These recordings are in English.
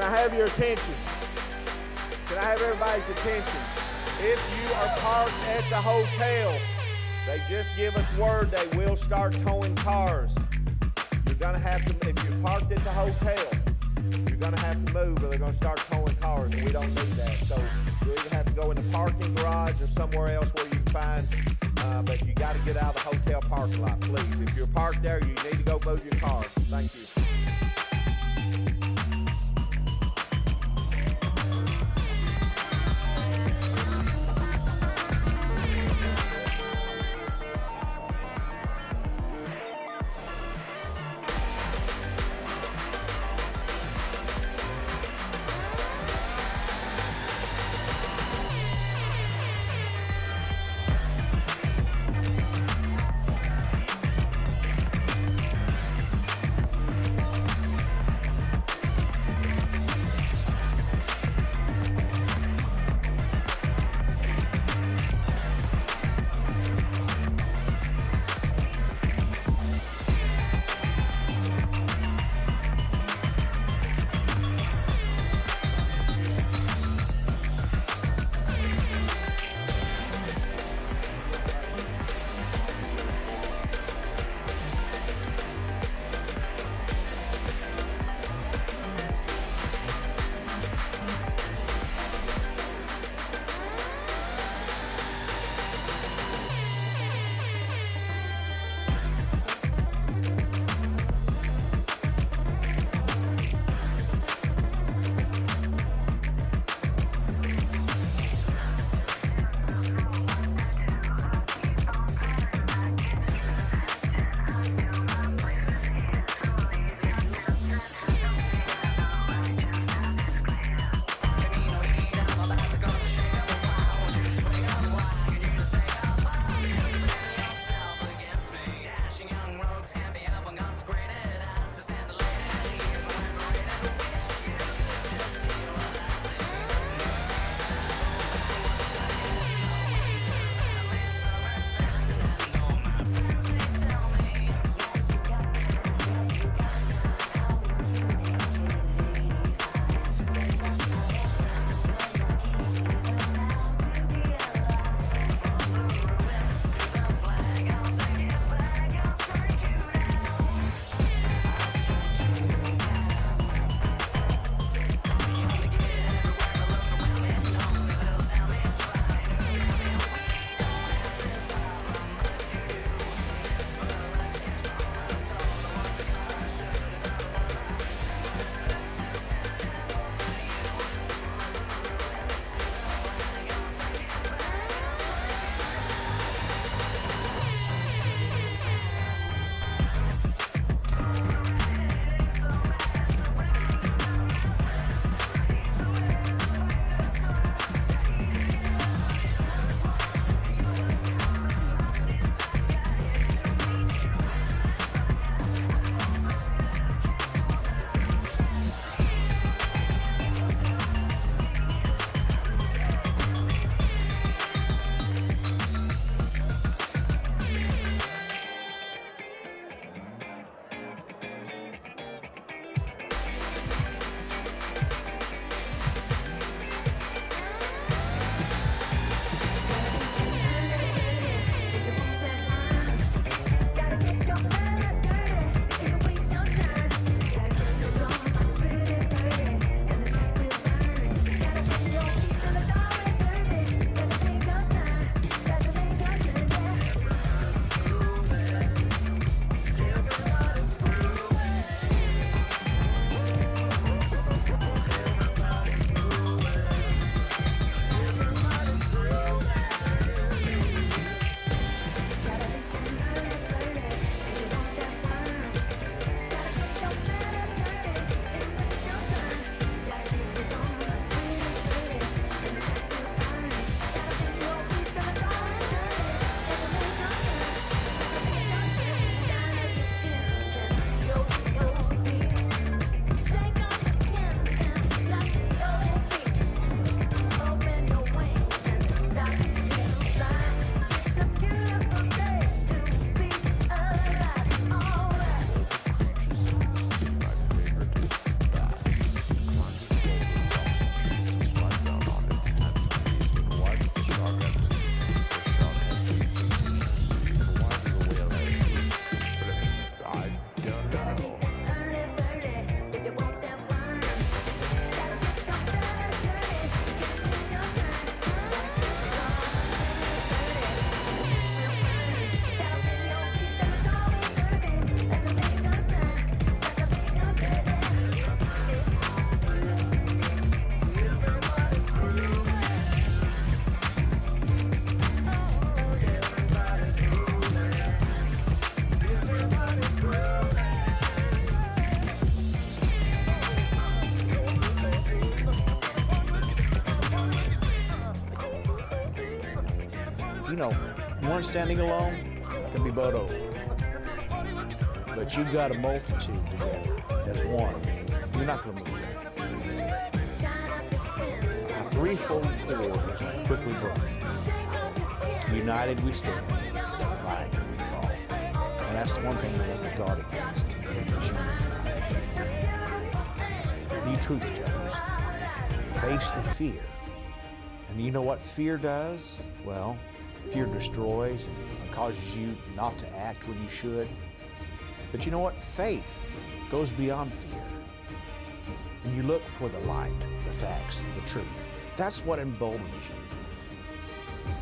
I have your attention? Can I have everybody's attention? If you are parked at the hotel, they just give us word they will start towing cars. You're gonna have to, if you're parked at the hotel, you're gonna have to move or they're gonna start towing cars, and we don't need that. So you'll either have to go in the parking garage or somewhere else where you can find, but you gotta get out of the hotel parking lot, please. If you're parked there, you need to go move your car. Thank you. You know, one standing alone can be bowled over. But you've got a multitude together as one. You're not going to move that. A threefold cord is quickly broken. United we stand, divided we fall. And that's one thing we want to guard against in this unity. Be truth tellers. Face the fear. And you know what fear does? Well, fear destroys and causes you not to act when you should. But you know what? Faith goes beyond fear. And you look for the light, the facts, the truth. That's what emboldens you.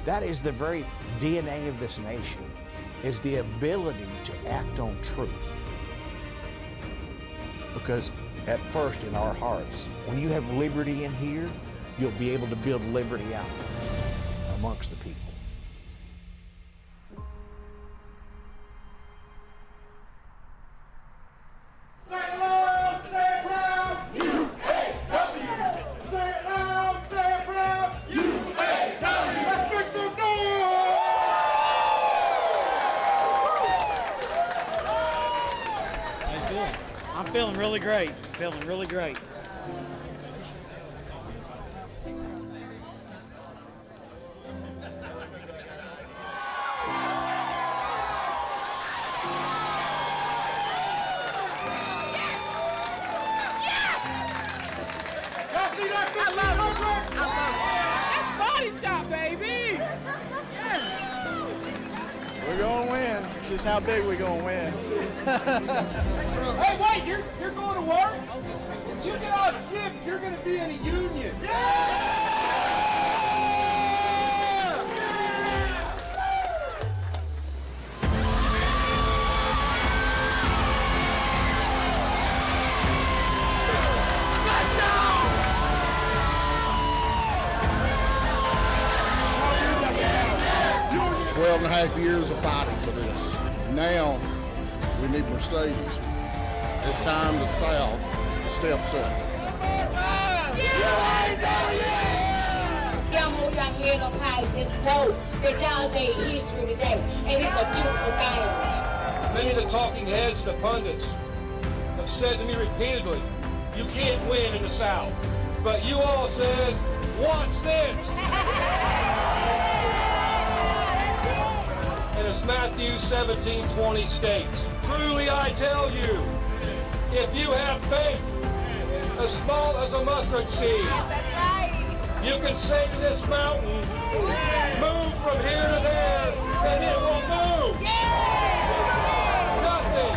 That is the very DNA of this nation, is the ability to act on truth. Because at first in our hearts, when you have liberty in here, you'll be able to build liberty out amongst the people. Say it loud, say it proud, UAW! Say it loud, say it proud, UAW! Let's make some noise! How you feeling? I'm feeling really great. Feeling really great. Y'all see that 1500? That's Body Shop, baby. Yes. We're gonna win. It's just how big we're gonna win. Hey, wait, you're going to work? When you get off shift, you're going to be in a union. Twelve and a half years of fighting for this. Now, we need Mercedes. It's time the South steps up. Y'all hold your head up high. Just know that y'all made history today, and it's a beautiful thing. Many of the talking heads, the pundits, have said to me repeatedly, you can't win in the South. But you all said, watch this. And as Matthew 17:20 states, truly I tell you, if you have faith as small as a mustard seed, you can say to this mountain, move from here to there, and it will move. Nothing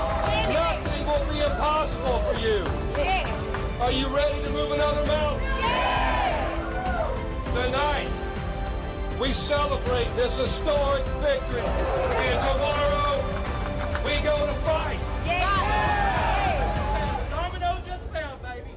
will be impossible for you. Are you ready to move another mountain? Tonight, we celebrate this historic victory. And tomorrow, we go to fight. Domino just fell, baby.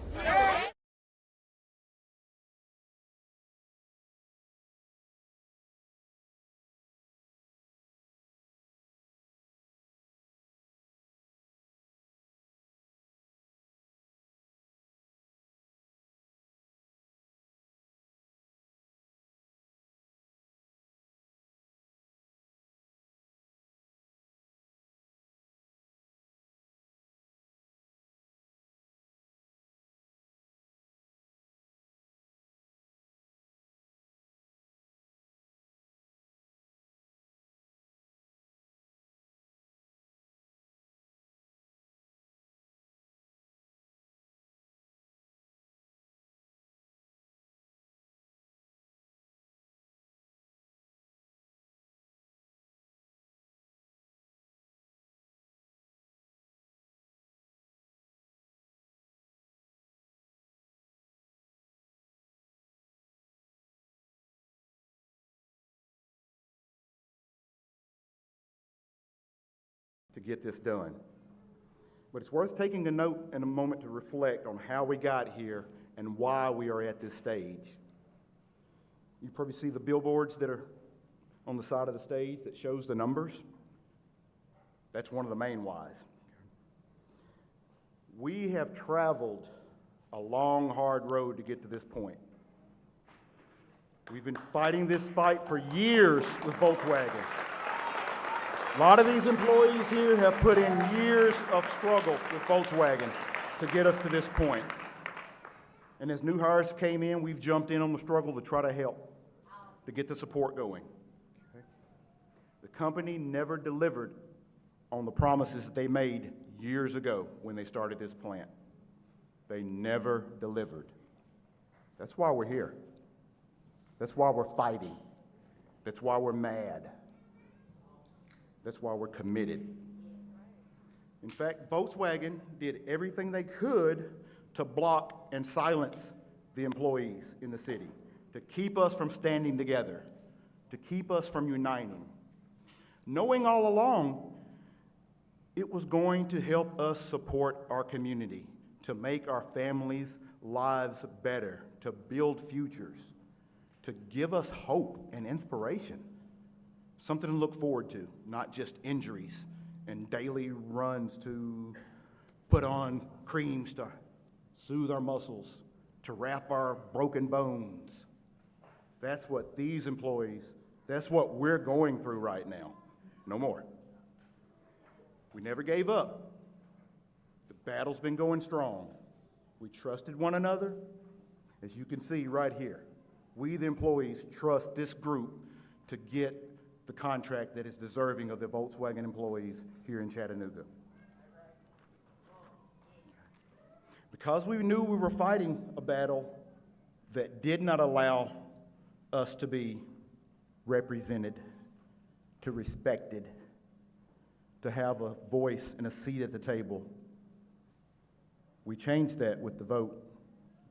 To get this done. But it's worth taking a note and a moment to reflect on how we got here and why we are at this stage. You probably see the billboards that are on the side of the stage that shows the numbers. That's one of the main whys. We have traveled a long, hard road to get to this point. We've been fighting this fight for years with Volkswagen. A lot of these employees here have put in years of struggle with Volkswagen to get us to this point. And as new hires came in, we've jumped in on the struggle to try to help, to get the support going. Okay? The company never delivered on the promises that they made years ago when they started this plant. They never delivered. That's why we're here. That's why we're fighting. That's why we're mad. That's why we're committed. In fact, Volkswagen did everything they could to block and silence the employees in the city, to keep us from standing together, to keep us from uniting, knowing all along it was going to help us support our community, to make our families' lives better, to build futures, to give us hope and inspiration, something to look forward to, not just injuries and daily runs to put on creams to soothe our muscles, to wrap our broken bones. That's what these employees, that's what we're going through right now. No more. We never gave up. The battle's been going strong. We trusted one another, as you can see right here. We, the employees, trust this group to get the contract that is deserving of the Volkswagen employees here in Chattanooga. Because we knew we were fighting a battle that did not allow us to be represented, to respected, to have a voice and a seat at the table, we changed that with the vote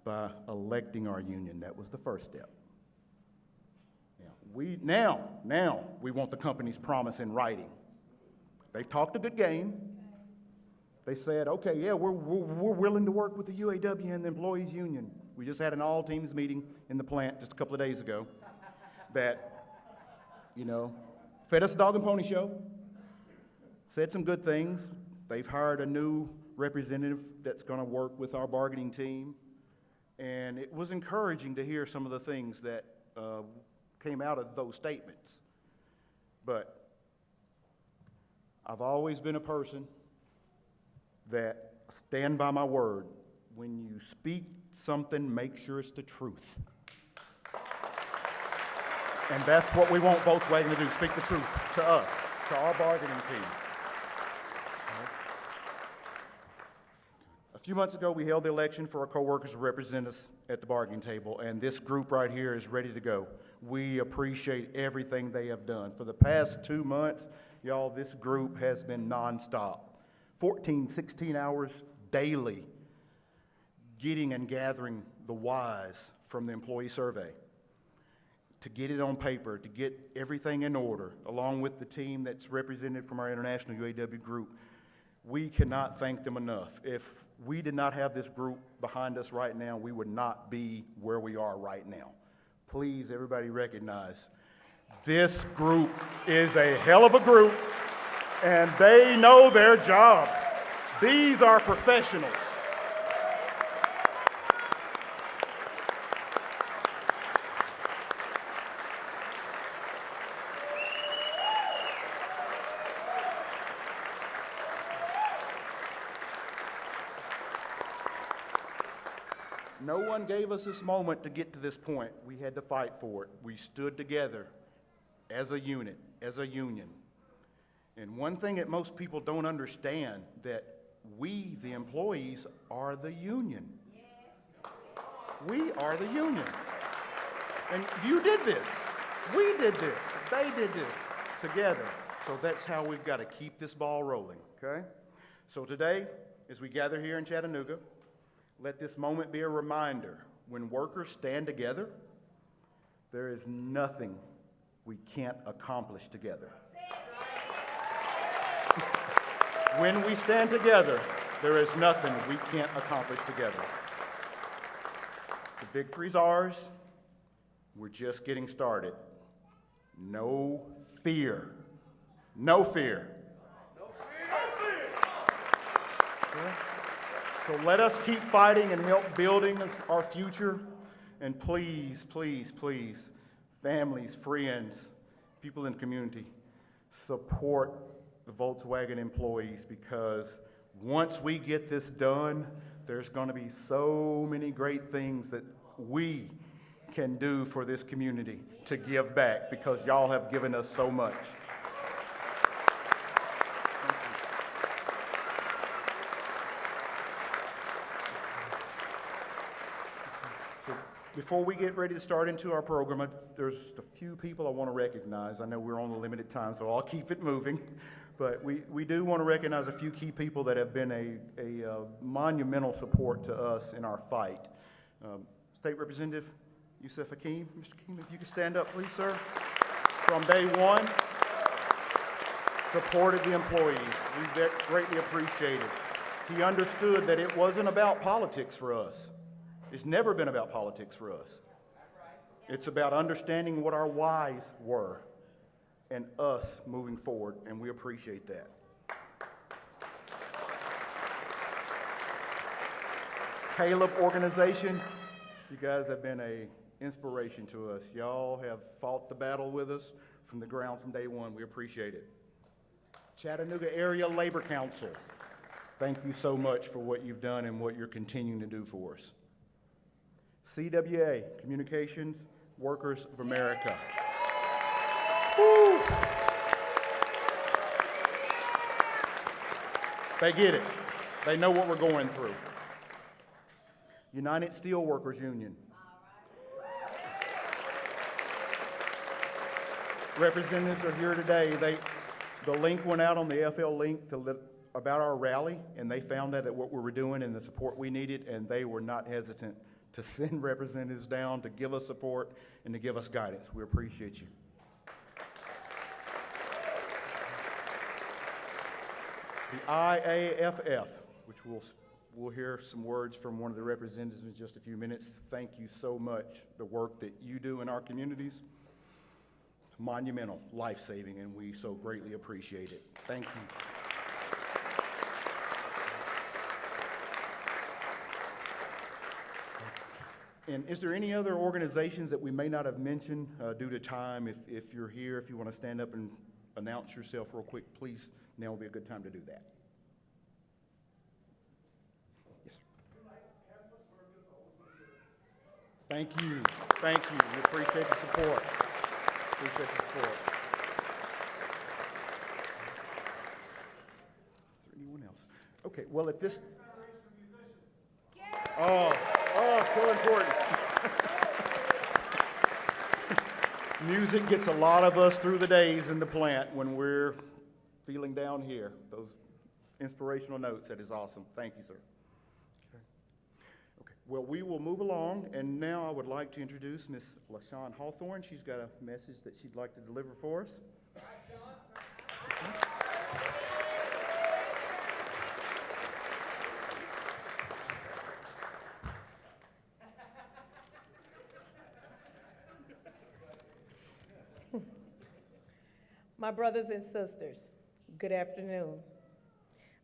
by electing our union. That was the first step. Now we want the company's promise in writing. They've talked a good game. They said, okay, yeah, we're willing to work with the UAW and the employees union. We just had an all-teams meeting in the plant just a couple of days ago that, fed us a dog and pony show, said some good things. They've hired a new representative that's going to work with our bargaining team. And it was encouraging to hear some of the things that came out of those statements. But I've always been a person that stand by my word. When you speak something, make sure it's the truth. And that's what we want Volkswagen to do, speak the truth to us, to our bargaining team. A few months ago, we held the election for our coworkers to represent us at the bargaining table, and this group right here is ready to go. We appreciate everything they have done. For the past 2 months, y'all, this group has been nonstop. 14, 16 hours daily, getting and gathering the whys from the employee survey, to get it on paper, to get everything in order, along with the team that's represented from our international UAW group. We cannot thank them enough. If we did not have this group behind us right now, we would not be where we are right now. Please, everybody recognize, this group is a hell of a group, and they know their jobs. These are professionals. No one gave us this moment to get to this point. We had to fight for it. We stood together as a unit, as a union. And one thing that most people don't understand, that we, the employees, are the union. We are the union. And you did this. We did this. They did this together. So that's how we've got to keep this ball rolling, okay? So today, as we gather here in Chattanooga, let this moment be a reminder. When workers stand together, there is nothing we can't accomplish together. When we stand together, there is nothing we can't accomplish together. The victory's ours. We're just getting started. No fear. No fear. Okay? So let us keep fighting and help building our future. And please, please, please, families, friends, people in the community, support the Volkswagen employees, because once we get this done, there's going to be so many great things that we can do for this community to give back, because y'all have given us so much. Before we get ready to start into our program, there's a few people I want to recognize. I know we're on a limited time, so I'll keep it moving. But we do want to recognize a few key people that have been a monumental support to us in our fight. State Representative Yusuf Hakeem. Mr. Hakeem, if you could stand up, please, sir. From day one, supported the employees. We greatly appreciate it. He understood that it wasn't about politics for us. It's never been about politics for us. It's about understanding what our whys were and us moving forward, and we appreciate that. Caleb organization, you guys have been an inspiration to us. Y'all have fought the battle with us from the ground from day one. We appreciate it. Chattanooga Area Labor Council, thank you so much for what you've done and what you're continuing to do for us. CWA, Communications Workers of America. Woo. They get it. They know what we're going through. United Steelworkers Union. Representatives are here today. The link went out on the FL link about our rally, and they found out that what we were doing and the support we needed, and they were not hesitant to send representatives down to give us support and to give us guidance. We appreciate you. The IAFF, which we'll hear some words from one of the representatives in just a few minutes. Thank you so much. The work that you do in our communities, monumental, life-saving, and we so greatly appreciate it. Thank you. And is there any other organizations that we may not have mentioned due to time? If you're here, if you want to stand up and announce yourself real quick, please, now will be a good time to do that. Yes, sir. Thank you. Thank you. We appreciate the support. Appreciate the support. Is there anyone else? Okay, well, at this... Oh, so important. Music gets a lot of us through the days in the plant when we're feeling down here. Those inspirational notes, that is awesome. Thank you, sir. Okay. Well, we will move along, and now I would like to introduce Ms. LaShawn Hawthorne. She's got a message that she'd like to deliver for us. My brothers and sisters, good afternoon.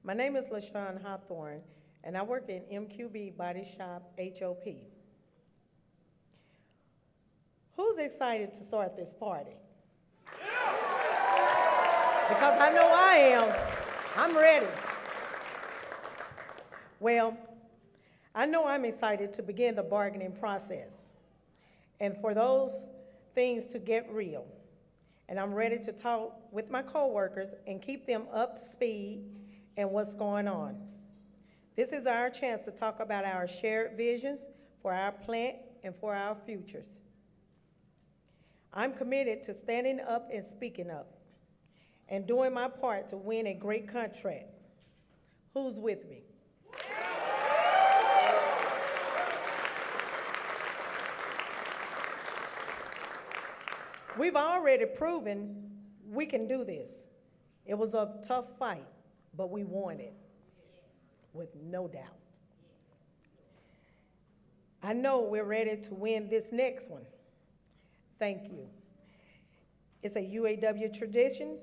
My name is LaShawn Hawthorne, and I work in MQB Body Shop HOP. Who's excited to start this party? Because I know I am. I'm ready. Well, I know I'm excited to begin the bargaining process and for those things to get real. And I'm ready to talk with my coworkers and keep them up to speed and what's going on. This is our chance to talk about our shared visions for our plant and for our futures. I'm committed to standing up and speaking up and doing my part to win a great contract. Who's with me? We've already proven we can do this. It was a tough fight, but we won it with no doubt. I know we're ready to win this next one. Thank you. It's a UAW tradition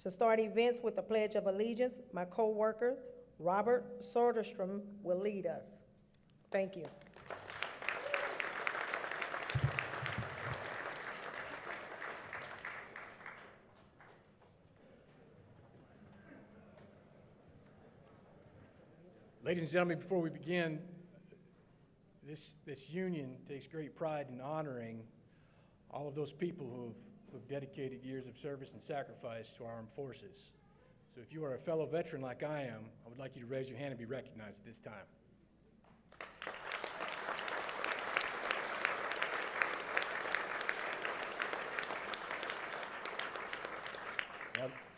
to start events with the Pledge of Allegiance. My co-worker, Robert Soderstrom, will lead us. Thank you. Ladies and gentlemen, before we begin, this union takes great pride in honoring all of those people who've dedicated years of service and sacrifice to our armed forces. So if you are a fellow veteran like I am, I would like you to raise your hand and be recognized at this time.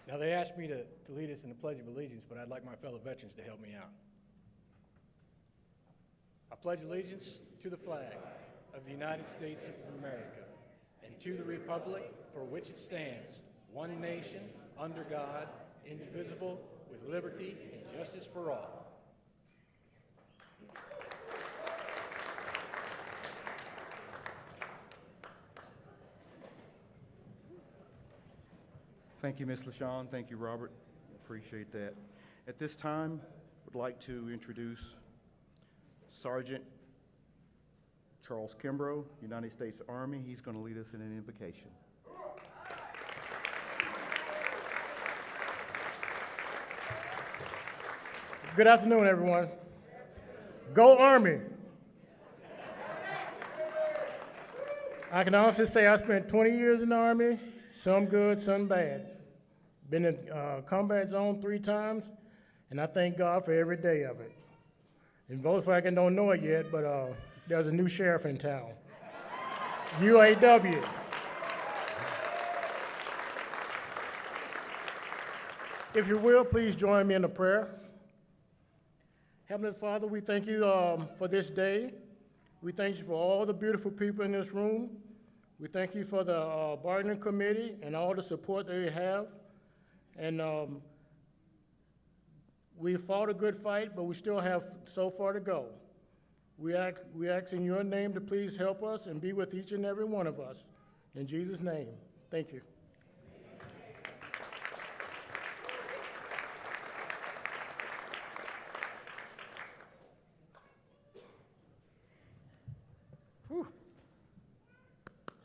Now they asked me to lead us in the Pledge of Allegiance, but I'd like my fellow veterans to help me out. I pledge allegiance to the flag of the United States of America and to the republic for which it stands, one nation, under God, indivisible, with liberty and justice for all. Thank you, Ms. LaShawn. Thank you, Robert. Appreciate that. At this time, would like to introduce Sergeant Charles Kimbrough, United States Army. He's going to lead us in an invocation. Good afternoon, everyone. Go Army. I can honestly say I spent 20 years in the Army, some good, some bad. Been in combat zone 3 times, and I thank God for every day of it. And Volkswagen don't know it yet, but there's a new sheriff in town. UAW. If you will, please join me in a prayer. Heavenly Father, we thank you for this day. We thank you for all the beautiful people in this room. We thank you for the bargaining committee and all the support they have. And we fought a good fight, but we still have so far to go. We ask in your name to please help us and be with each and every one of us. In Jesus' name, thank you.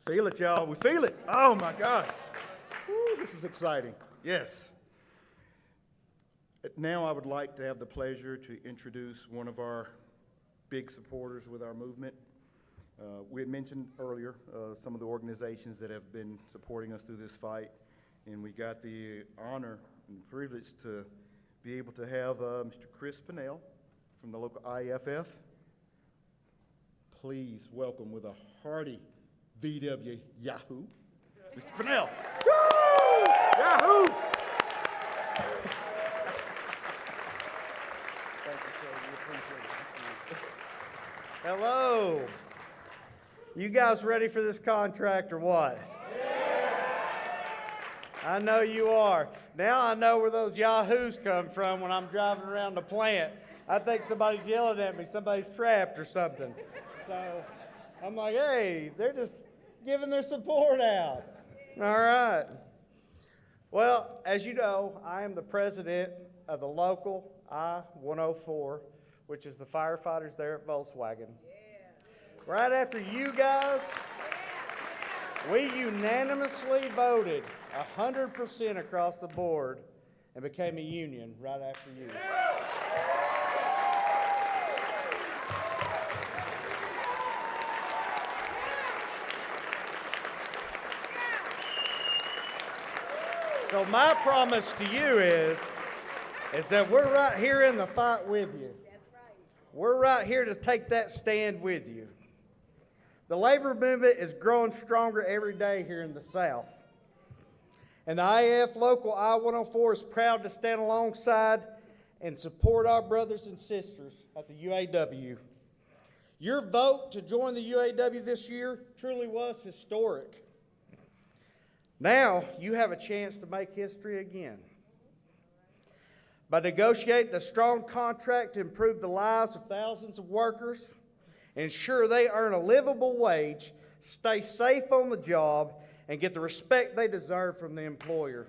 Feel it, y'all. We feel it. Oh, my gosh. Woo, this is exciting. Yes. Now I would like to have the pleasure to introduce one of our big supporters with our movement. We had mentioned earlier some of the organizations that have been supporting us through this fight, and we got the honor and privilege to be able to have Mr. Chris Pinnell from the local IFF. Please welcome with a hearty VW Yahoo, Mr. Pinnell. Woo! Yahoo! Thank you, sir. We appreciate it. Hello. You guys ready for this contract or what? I know you are. Now I know where those yahoos come from when I'm driving around the plant. I think somebody's yelling at me, somebody's trapped or something. So I'm like, hey, they're just giving their support out. All right. Well, as you know, I am the president of the local I-104, which is the firefighters there at Volkswagen. Right after you guys, we unanimously voted 100% across the board and became a union right after you. So my promise to you is that we're right here in the fight with you. That's right. We're right here to take that stand with you. The labor movement is growing stronger every day here in the South. And the IAF local I-104 is proud to stand alongside and support our brothers and sisters at the UAW. Your vote to join the UAW this year truly was historic. Now you have a chance to make history again. By negotiating a strong contract to improve the lives of thousands of workers, ensure they earn a livable wage, stay safe on the job, and get the respect they deserve from the employer.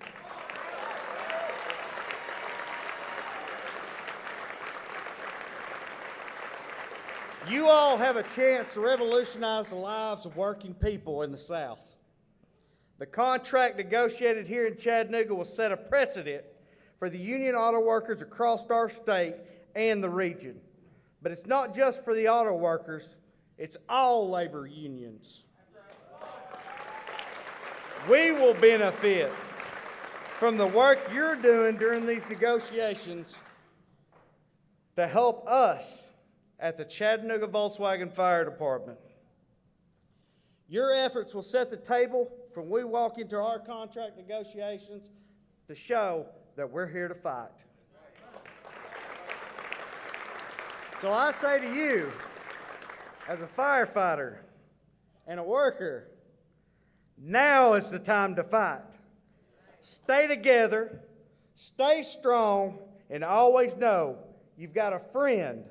You all have a chance to revolutionize the lives of working people in the South. The contract negotiated here in Chattanooga will set a precedent for the union auto workers across our state and the region. But it's not just for the auto workers, it's all labor unions. We will benefit from the work you're doing during these negotiations to help us at the Chattanooga Volkswagen Fire Department. Your efforts will set the table for when we walk into our contract negotiations to show that we're here to fight. So I say to you, as a firefighter and a worker, now is the time to fight. Stay together, stay strong, and always know you've got a friend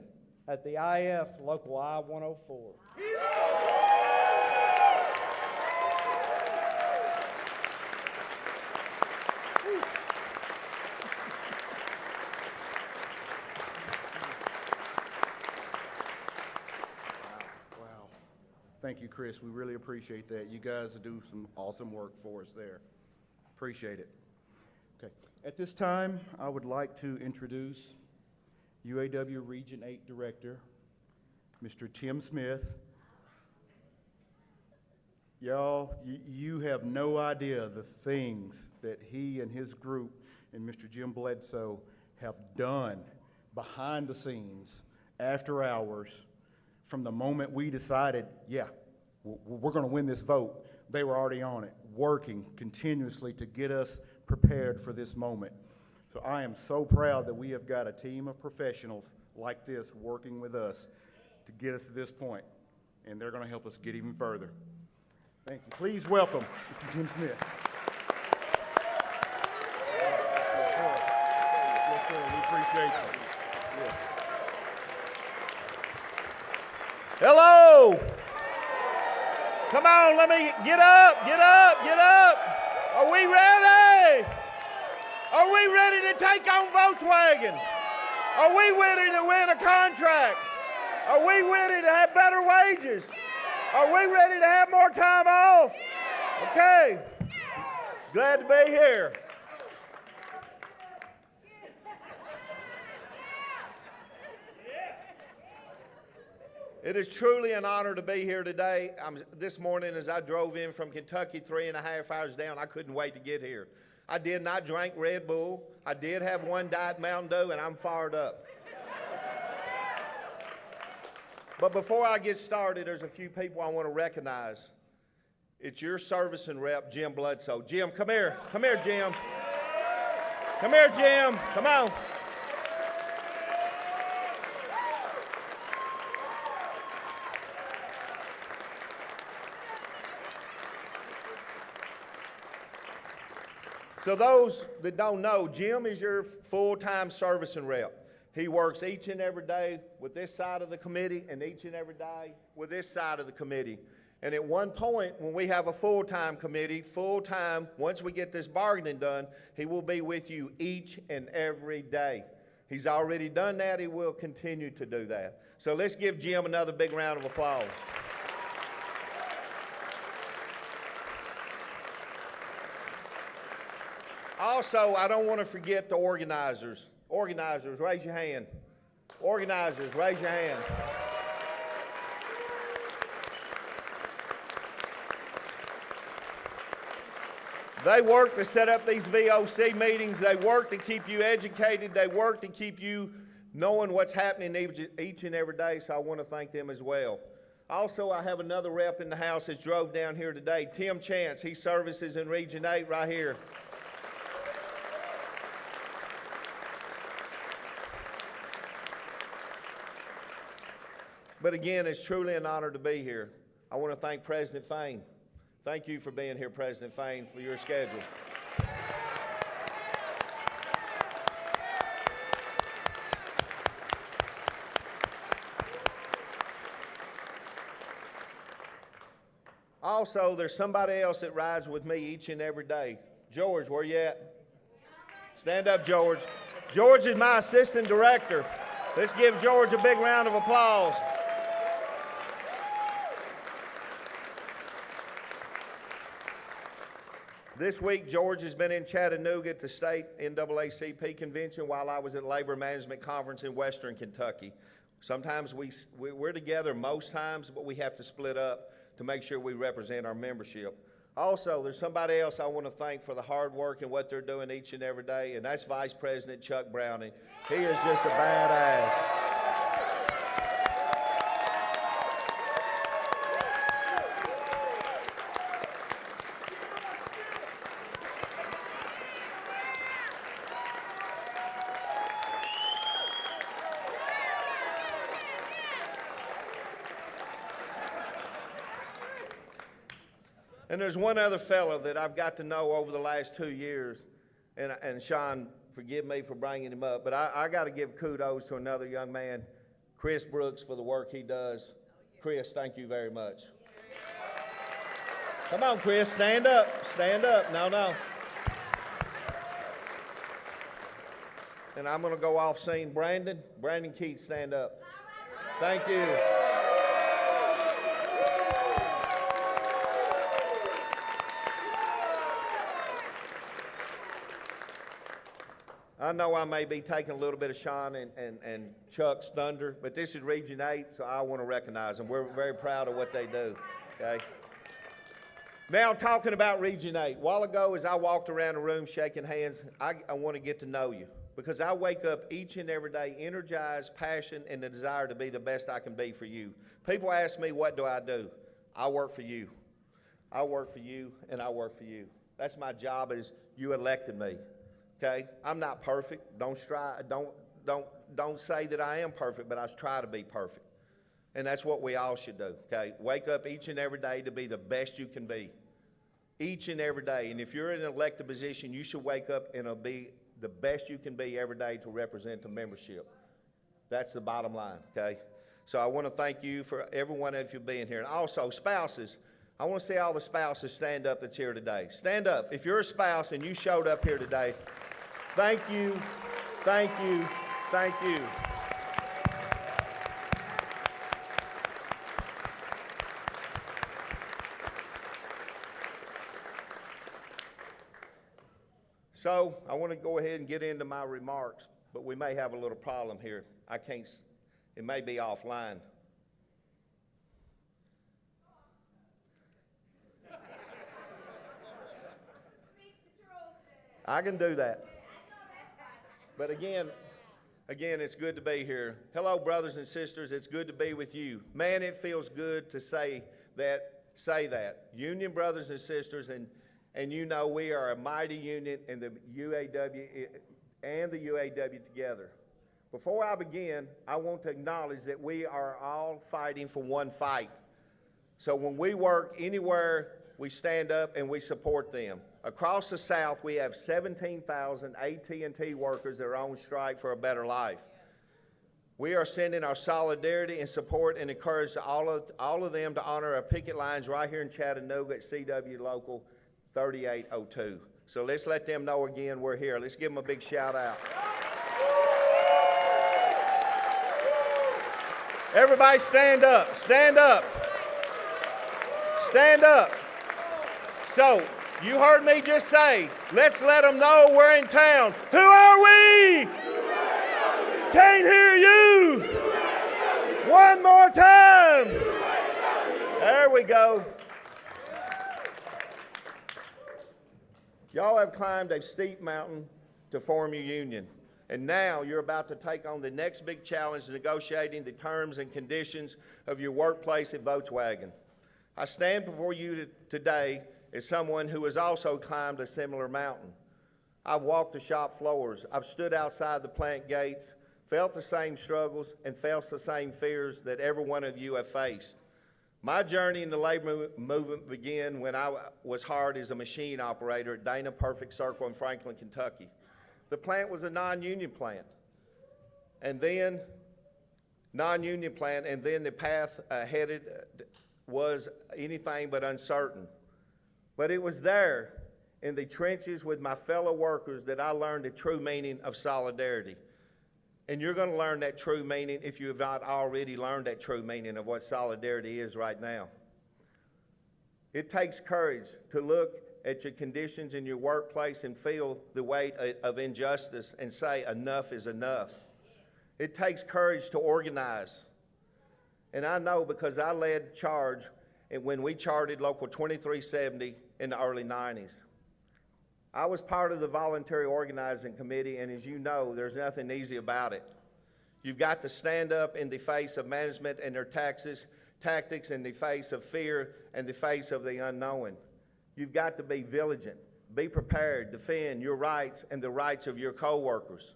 at the IF Local I-104. Thank you, Chris. We really appreciate that. You guys do some awesome work for us there. Appreciate it. Okay. At this time, I would like to introduce UAW Region 8 Director, Mr. Tim Smith. Y'all, you have no idea the things that he and his group and Mr. Jim Bledsoe have done behind the scenes, after hours, from the moment we decided, yeah, we're going to win this vote. They were already on it, working continuously to get us prepared for this moment. So I am so proud that we have got a team of professionals like this working with us to get us to this point, and they're going to help us get even further. Thank you. Please welcome Mr. Tim Smith. Yes, sir. We appreciate you. Yes. Hello! Come on, let me get up, get up, get up. Are we ready? Are we ready to take on Volkswagen? Are we ready to win a contract? Are we ready to have better wages? Are we ready to have more time off? Okay. It's glad to be here. It is truly an honor to be here today. This morning as I drove in from Kentucky 3.5 hours down, I couldn't wait to get here. I did not drink Red Bull. I did have one Diet Mountain Dew, and I'm fired up. But before I get started, there's a few people I want to recognize. It's your servicing rep, Jim Bledsoe. Jim, come here. Come here, Jim. Come here, Jim. Come on. So those that don't know, Jim is your full-time servicing rep. He works each and every day with this side of the committee and each and every day with this side of the committee. And at one point, when we have a full-time committee, full-time, once we get this bargaining done, he will be with you each and every day. He's already done that. He will continue to do that. So let's give Jim another big round of applause. Also, I don't want to forget the organizers. Organizers, raise your hand. Organizers, raise your hand. They work to set up these VOC meetings. They work to keep you educated. They work to keep you knowing what's happening each and every day, so I want to thank them as well. Also, I have another rep in the house that drove down here today, Tim Chance. He services in Region 8 right here. But again, it's truly an honor to be here. I want to thank President Fain. Thank you for being here, President Fain, for your schedule. Also, there's somebody else that rides with me each and every day. George, where you at? Stand up, George. George is my assistant director. Let's give George a big round of applause. This week, George has been in Chattanooga at the state NAACP convention while I was at Labor Management Conference in Western Kentucky. Sometimes we're together most times, but we have to split up to make sure we represent our membership. Also, there's somebody else I want to thank for the hard work and what they're doing each and every day, and that's Vice President Chuck Browning. He is just a badass. And there's one other fellow that I've got to know over the last 2 years, and Sean, forgive me for bringing him up, but I got to give kudos to another young man, Chris Brooks, for the work he does. Chris, thank you very much. Come on, Chris, stand up, stand up. No. And I'm going to go off scene. Brandon Keith, stand up. Thank you. I know I may be taking a little bit of Sean and Chuck's thunder, but this is Region 8, so I want to recognize them. We're very proud of what they do, okay? Now, talking about Region 8. A while ago, as I walked around the room shaking hands, I want to get to know you because I wake up each and every day energized, passion, and the desire to be the best I can be for you. People ask me, what do? I work for you. I work for you, and I work for you. That's my job, is you elected me. Okay, I'm not perfect. Don't say that I am perfect, but I try to be perfect. And that's what we all should do, okay? Wake up each and every day to be the best you can be. Each and every day. And if you're in an elected position, you should wake up and be the best you can be every day to represent the membership. That's the bottom line, okay? So I want to thank you for every one of you being here. And also, spouses, I want to see all the spouses stand up that's here today. Stand up. If you're a spouse and you showed up here today, thank you, thank you, thank you. So I want to go ahead and get into my remarks, but we may have a little problem here. It may be offline. I can do that. But again, it's good to be here. Hello, brothers and sisters. It's good to be with you. Man, it feels good to say that. Union brothers and sisters, and you know we are a mighty union, and the UAW together. Before I begin, I want to acknowledge that we are all fighting for one fight. So when we work anywhere, we stand up and we support them. Across the South, we have 17,000 AT&T workers that are on strike for a better life. We are sending our solidarity and support and encourage all of them to honor our picket lines right here in Chattanooga at CW Local 3802. So let's let them know again we're here. Let's give them a big shout out. Everybody stand up, stand up, stand up. So, you heard me just say, let's let them know we're in town. Who are we? Can't hear you. One more time. There we go. Y'all have climbed a steep mountain to form your union. And now you're about to take on the next big challenge, negotiating the terms and conditions of your workplace at Volkswagen. I stand before you today as someone who has also climbed a similar mountain. I've walked the shop floors. I've stood outside the plant gates, felt the same struggles, and felt the same fears that every one of you have faced. My journey in the labor movement began when I was hired as a machine operator at Dana Perfect Circle in Franklin, Kentucky. The plant was a non-union plant, and then the path headed was anything but uncertain. But it was there in the trenches with my fellow workers that I learned the true meaning of solidarity. And you're going to learn that true meaning if you have not already learned that true meaning of what solidarity is right now. It takes courage to look at your conditions in your workplace and feel the weight of injustice and say enough is enough. It takes courage to organize. And I know because I led charge when we charted Local 2370 in the early 90s. I was part of the voluntary organizing committee, and as you know, there's nothing easy about it. You've got to stand up in the face of management and their tactics, in the face of fear, and the face of the unknown. You've got to be vigilant, be prepared, defend your rights and the rights of your coworkers.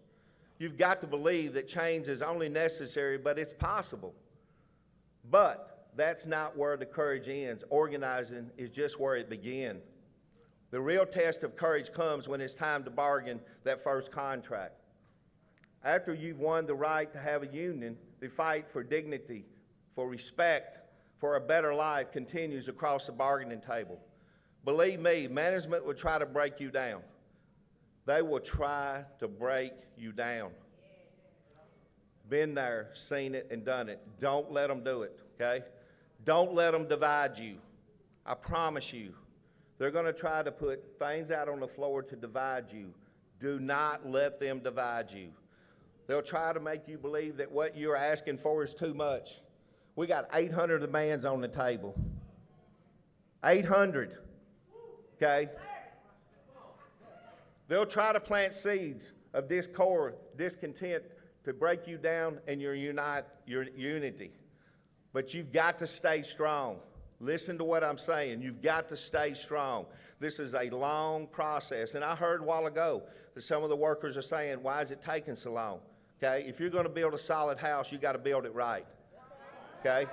You've got to believe that change is only necessary, but it's possible. But that's not where the courage ends. Organizing is just where it began. The real test of courage comes when it's time to bargain that first contract. After you've won the right to have a union, the fight for dignity, for respect, for a better life continues across the bargaining table. Believe me, management will try to break you down. They will try to break you down. Been there, seen it, and done it. Don't let them do it, okay? Don't let them divide you. I promise you. They're going to try to put things out on the floor to divide you. Do not let them divide you. They'll try to make you believe that what you're asking for is too much. We got 800 demands on the table. 800, okay? They'll try to plant seeds of discord, discontent to break you down and your unity. But you've got to stay strong. Listen to what I'm saying. You've got to stay strong. This is a long process. And I heard a while ago that some of the workers are saying, why is it taking so long? Okay, if you're going to build a solid house, you got to build it right. Okay?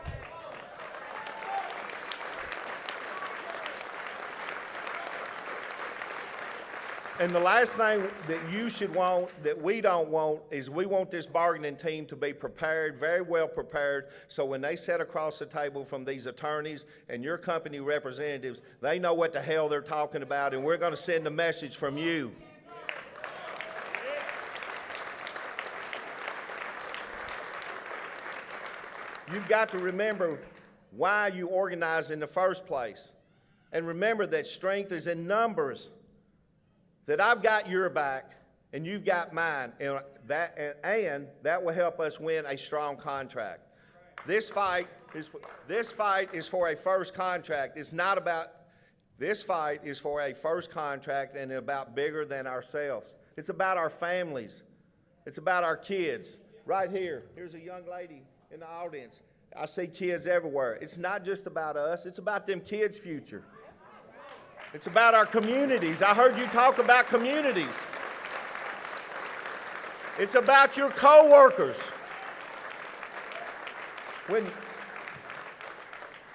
And the last thing that you should want, that we don't want, is we want this bargaining team to be prepared, very well prepared, so when they sit across the table from these attorneys and your company representatives, they know what the hell they're talking about, and we're going to send a message from you. You've got to remember why you organize in the first place. And remember that strength is in numbers. That I've got your back and you've got mine, and that will help us win a strong contract. This fight is for a first contract. It's not about, this fight is for a first contract and about bigger than ourselves. It's about our families. It's about our kids. Right here, here's a young lady in the audience. I see kids everywhere. It's not just about us, it's about them kids' future. It's about our communities. I heard you talk about communities. It's about your co-workers.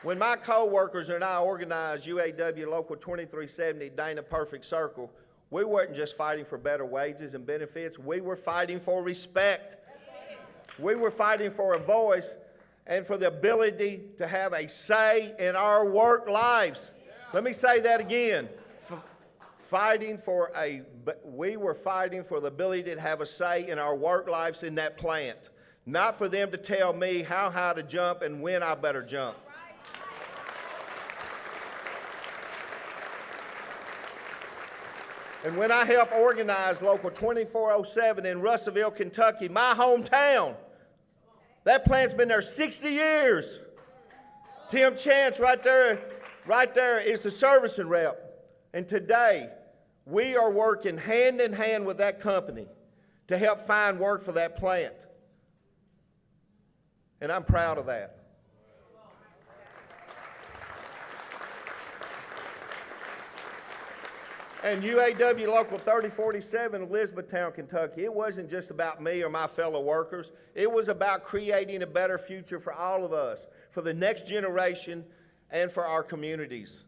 When my co-workers and I organized UAW Local 2370 Dana Perfect Circle, we weren't just fighting for better wages and benefits. We were fighting for respect. We were fighting for a voice and for the ability to have a say in our work lives. Let me say that again. We were fighting for the ability to have a say in our work lives in that plant. Not for them to tell me how high to jump and when I better jump. And when I helped organize Local 2407 in Russellville, Kentucky, my hometown, that plant's been there 60 years. Tim Chance right there is the servicing rep. And today, we are working hand in hand with that company to help find work for that plant. And I'm proud of that. And UAW Local 3047 Elizabethtown, Kentucky, it wasn't just about me or my fellow workers. It was about creating a better future for all of us, for the next generation, and for our communities.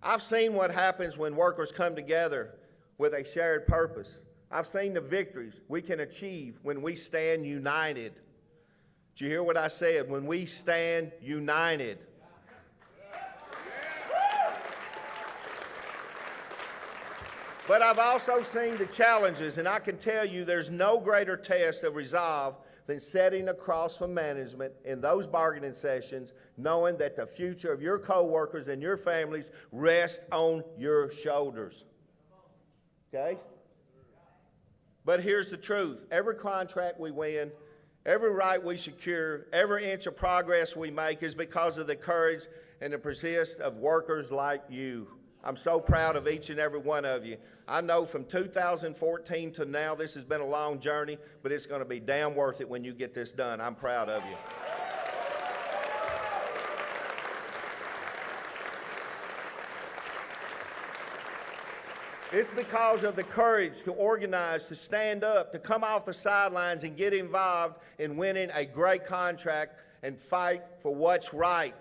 I've seen what happens when workers come together with a shared purpose. I've seen the victories we can achieve when we stand united. Did you hear what I said? When we stand united. But I've also seen the challenges, and I can tell you there's no greater test of resolve than sitting across from management in those bargaining sessions, knowing that the future of your coworkers and your families rest on your shoulders. Okay? But here's the truth. Every contract we win, every right we secure, every inch of progress we make is because of the courage and the persistence of workers like you. I'm so proud of each and every one of you. I know from 2014 to now, this has been a long journey, but it's going to be damn worth it when you get this done. I'm proud of you. It's because of the courage to organize, to stand up, to come off the sidelines and get involved in winning a great contract and fight for what's right.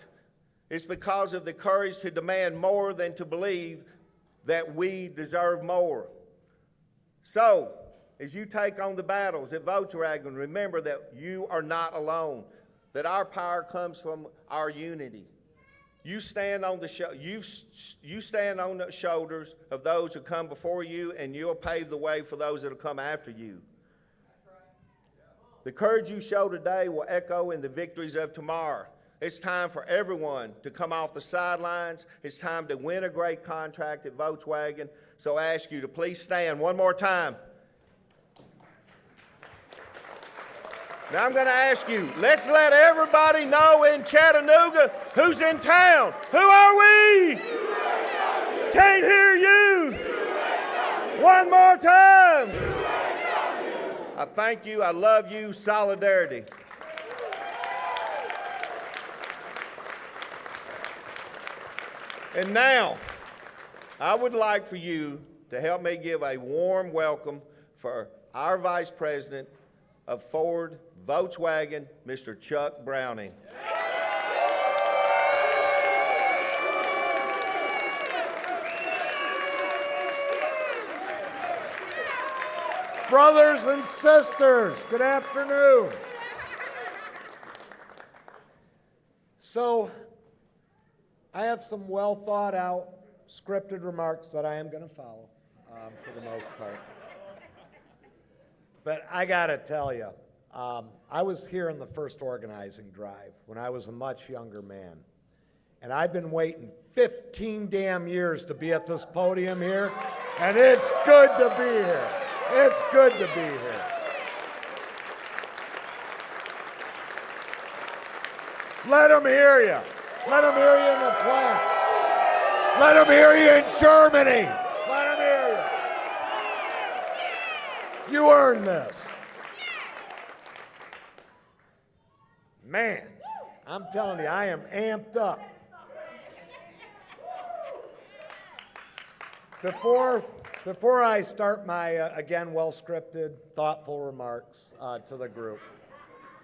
It's because of the courage to demand more than to believe that we deserve more. So, as you take on the battles at Volkswagen, remember that you are not alone, that our power comes from our unity. You stand on the shoulders of those who come before you, and you'll pave the way for those that will come after you. The courage you show today will echo in the victories of tomorrow. It's time for everyone to come off the sidelines. It's time to win a great contract at Volkswagen. So I ask you to please stand one more time. Now I'm going to ask you, let's let everybody know in Chattanooga who's in town. Who are we? Can't hear you. One more time. I thank you. I love you. Solidarity. And now, I would like for you to help me give a warm welcome for our Vice President of Ford Volkswagen, Mr. Chuck Browning. Brothers and sisters, good afternoon. So, I have some well thought out scripted remarks that I am going to follow for the most part. But I got to tell you, I was here in the first organizing drive when I was a much younger man. And I've been waiting 15 damn years to be at this podium here, and it's good to be here. It's good to be here. Let them hear you. Let them hear you in the plant. Let them hear you in Germany. Let them hear you. You earned this. Man, I'm telling you, I am amped up. Before I start my, again, well-scripted, thoughtful remarks to the group,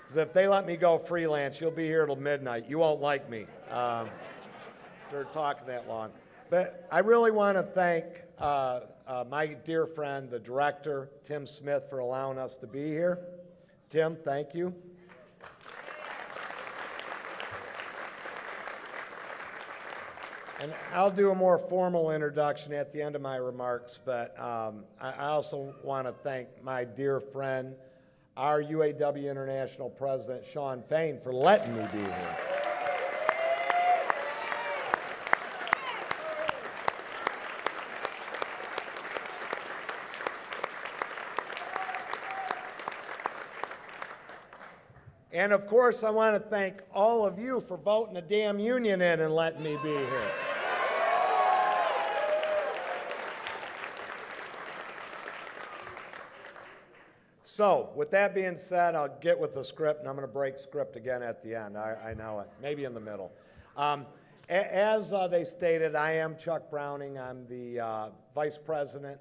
because if they let me go freelance, you'll be here till midnight. You won't like me. They're talking that long. But I really want to thank my dear friend, the director, Tim Smith, for allowing us to be here. Tim, thank you. And I'll do a more formal introduction at the end of my remarks, but I also want to thank my dear friend, our UAW International President, Shawn Fain, for letting me be here. And of course, I want to thank all of you for voting the damn union in and letting me be here. So, with that being said, I'll get with the script, and I'm going to break script again at the end. I know it, maybe in the middle. As they stated, I am Chuck Browning. I'm the Vice President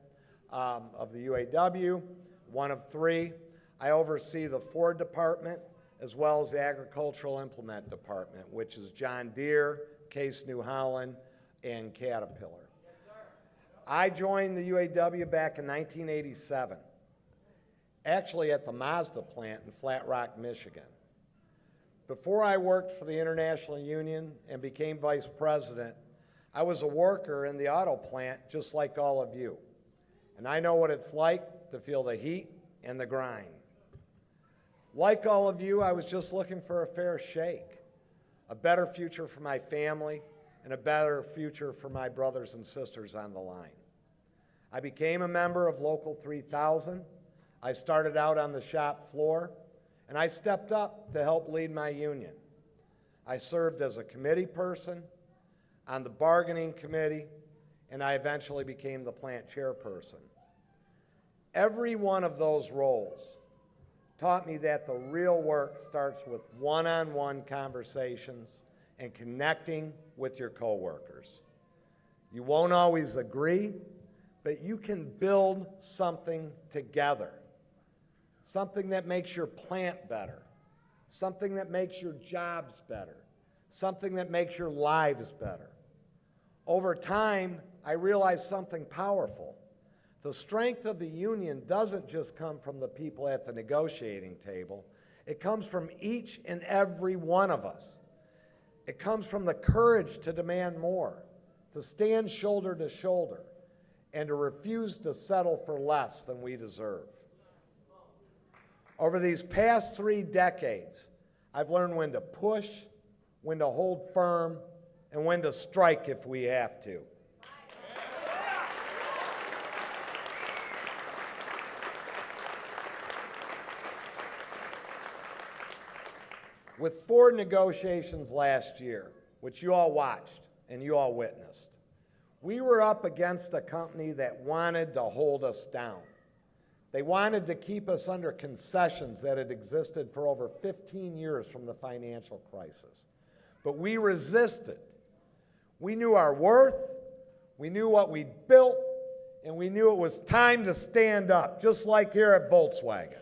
of the UAW, one of three. I oversee the Ford Department, as well as the Agricultural Implement Department, which is John Deere, Case New Holland, and Caterpillar. I joined the UAW back in 1987, actually at the Mazda plant in Flat Rock, Michigan. Before I worked for the International Union and became vice president, I was a worker in the auto plant just like all of you. And I know what it's like to feel the heat and the grind. Like all of you, I was just looking for a fair shake, a better future for my family, and a better future for my brothers and sisters on the line. I became a member of Local 3000. I started out on the shop floor, and I stepped up to help lead my union. I served as a committee person, on the bargaining committee, and I eventually became the plant chairperson. Every one of those roles taught me that the real work starts with one-on-one conversations and connecting with your coworkers. You won't always agree, but you can build something together. Something that makes your plant better. Something that makes your jobs better. Something that makes your lives better. Over time, I realized something powerful. The strength of the union doesn't just come from the people at the negotiating table. It comes from each and every one of us. It comes from the courage to demand more, to stand shoulder to shoulder, and to refuse to settle for less than we deserve. Over these past 3 decades, I've learned when to push, when to hold firm, and when to strike if we have to. With 4 negotiations last year, which you all watched and you all witnessed, we were up against a company that wanted to hold us down. They wanted to keep us under concessions that had existed for over 15 years from the financial crisis. But we resisted. We knew our worth, we knew what we'd built, and we knew it was time to stand up, just like here at Volkswagen.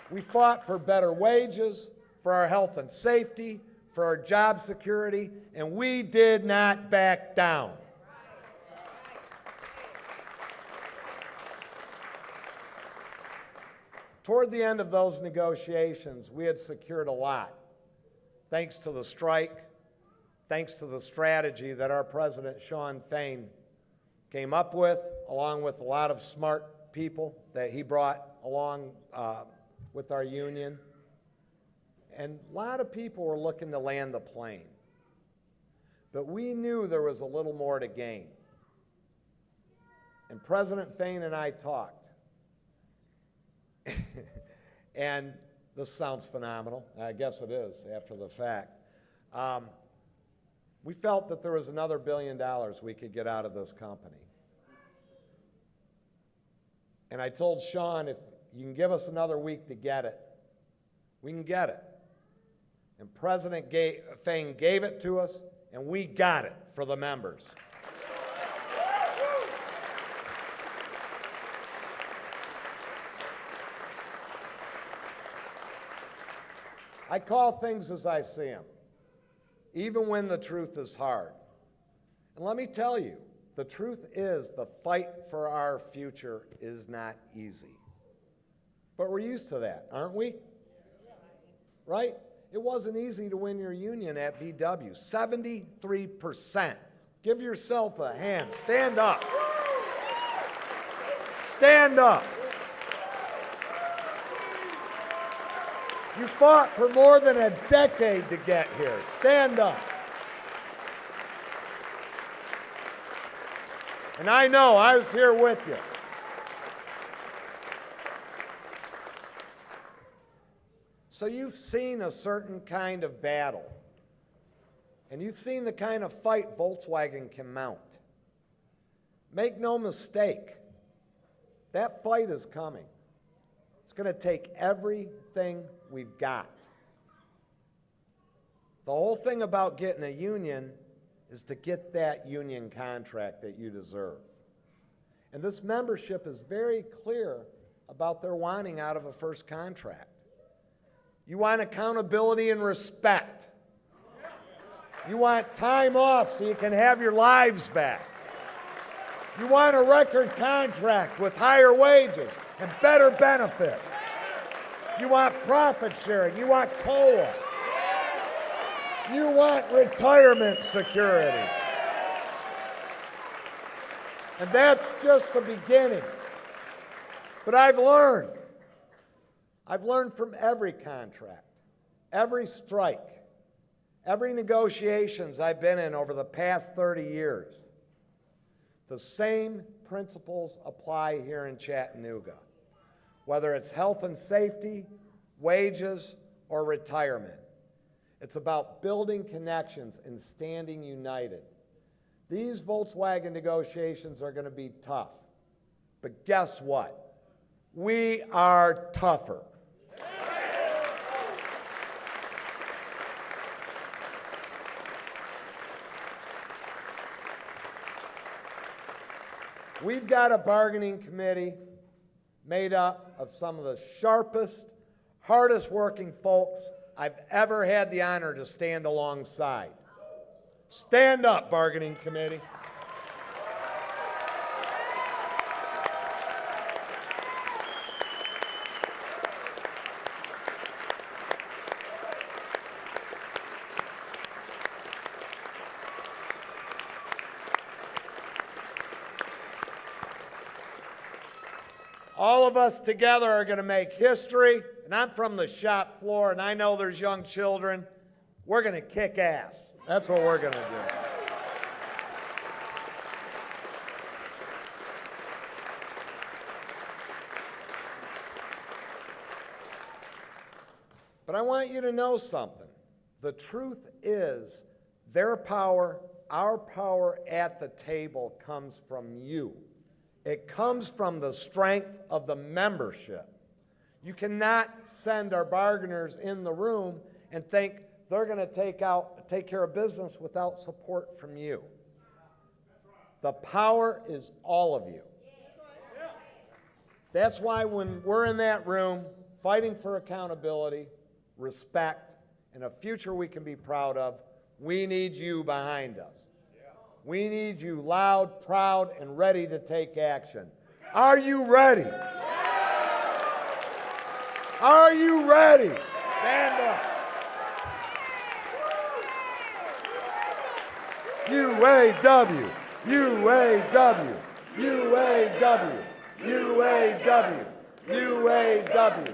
We fought for better wages, for our health and safety, for our job security, and we did not back down. Toward the end of those negotiations, we had secured a lot, thanks to the strike, thanks to the strategy that our president, Shawn Fain, came up with, along with a lot of smart people that he brought along with our union. And a lot of people were looking to land the plane. But we knew there was a little more to gain. And President Fain and I talked. And this sounds phenomenal. I guess it is after the fact. We felt that there was another $1 billion we could get out of this company. And I told Shawn, if you can give us another week to get it, we can get it. And President Fain gave it to us, and we got it for the members. I call things as I see them, even when the truth is hard. And let me tell you, the truth is the fight for our future is not easy. But we're used to that, aren't we? Right? It wasn't easy to win your union at VW. 73%. Give yourself a hand. Stand up. Stand up. You fought for more than a decade to get here. Stand up. And I know I was here with you. So you've seen a certain kind of battle. And you've seen the kind of fight Volkswagen can mount. Make no mistake, that fight is coming. It's going to take everything we've got. The whole thing about getting a union is to get that union contract that you deserve. And this membership is very clear about their wanting out of a first contract. You want accountability and respect. You want time off so you can have your lives back. You want a record contract with higher wages and better benefits. You want profit sharing. You want COLA. You want retirement security. And that's just the beginning. But I've learned from every contract, every strike, every negotiations I've been in over the past 30 years. The same principles apply here in Chattanooga, whether it's health and safety, wages, or retirement. It's about building connections and standing united. These Volkswagen negotiations are going to be tough, but guess what? We are tougher. We've got a bargaining committee made up of some of the sharpest, hardest working folks I've ever had the honor to stand alongside. Stand up, bargaining committee. All of us together are going to make history, and I'm from the shop floor, and I know there's young children. We're going to kick ass. That's what we're going to do. But I want you to know something. The truth is, their power, our power at the table comes from you. It comes from the strength of the membership. You cannot send our bargainers in the room and think they're going to take care of business without support from you. The power is all of you. That's why when we're in that room fighting for accountability, respect, and a future we can be proud of, we need you behind us. We need you loud, proud, and ready to take action. Are you ready? Are you ready? Stand up. UAW, UAW, UAW, UAW, UAW.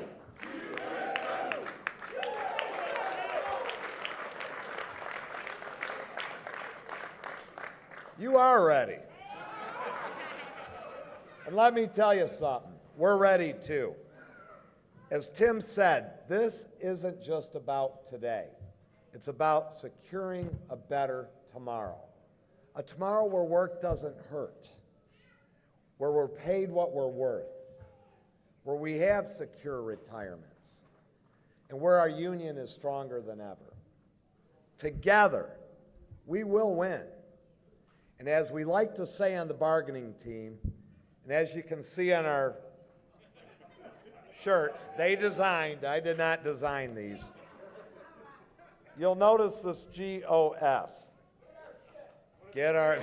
You are ready. And let me tell you something. We're ready too. As Tim said, this isn't just about today. It's about securing a better tomorrow. A tomorrow where work doesn't hurt, where we're paid what we're worth, where we have secure retirements, and where our union is stronger than ever. Together, we will win. And as we like to say on the bargaining team, and as you can see on our shirts, they designed, I did not design these. You'll notice this GOS. Get our,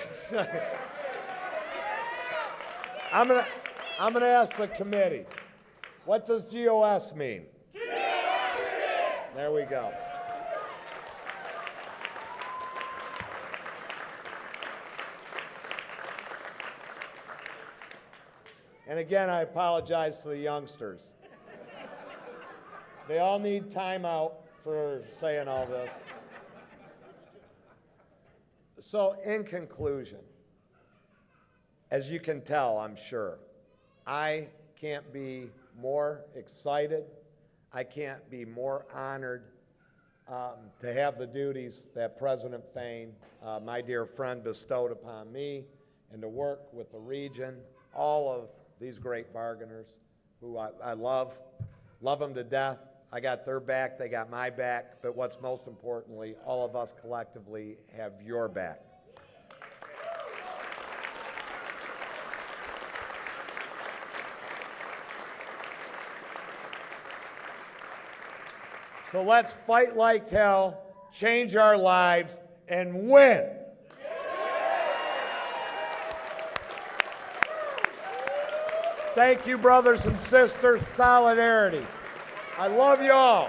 I'm gonna ask the committee, what does GOS mean? There we go. And again, I apologize to the youngsters. They all need time out for saying all this. So in conclusion, as you can tell, I'm sure, I can't be more excited. I can't be more honored to have the duties that President Fain, my dear friend, bestowed upon me, and to work with the region, all of these great bargainers who I love them to death. I got their back, they got my back, but what's most importantly, all of us collectively have your back. So let's fight like hell, change our lives, and win. Thank you, brothers and sisters. Solidarity. I love you all.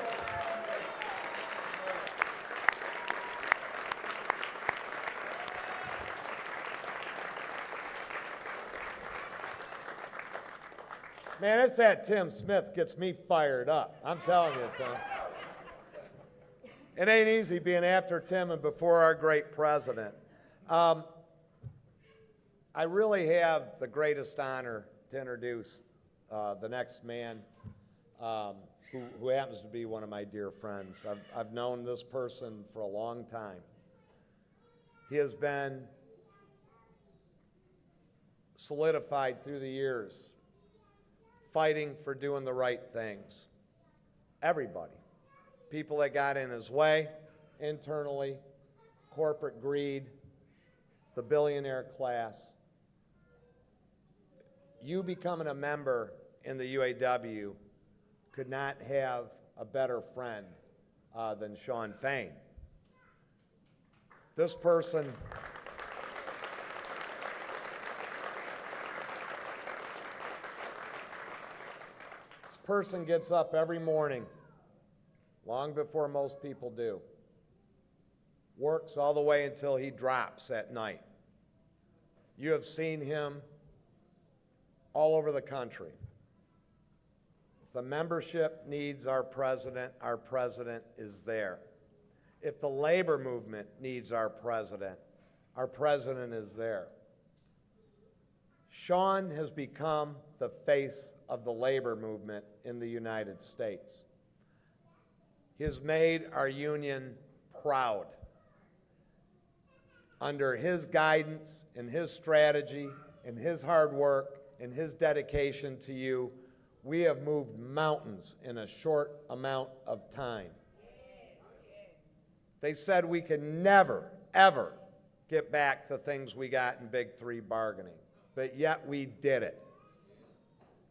Man, it's that Tim Smith gets me fired up. I'm telling you, Tim. It ain't easy being after Tim and before our great president. I really have the greatest honor to introduce the next man who happens to be one of my dear friends. I've known this person for a long time. He has been solidified through the years, fighting for doing the right things. Everybody. People that got in his way, internally, corporate greed, the billionaire class. You becoming a member in the UAW could not have a better friend than Shawn Fain. This person gets up every morning, long before most people do, works all the way until he drops at night. You have seen him all over the country. If the membership needs our president is there. If the labor movement needs our president is there. Shawn has become the face of the labor movement in the United States. He has made our union proud. Under his guidance and his strategy and his hard work and his dedication to you, we have moved mountains in a short amount of time. They said we could never, ever get back to things we got in Big Three bargaining, but yet we did it.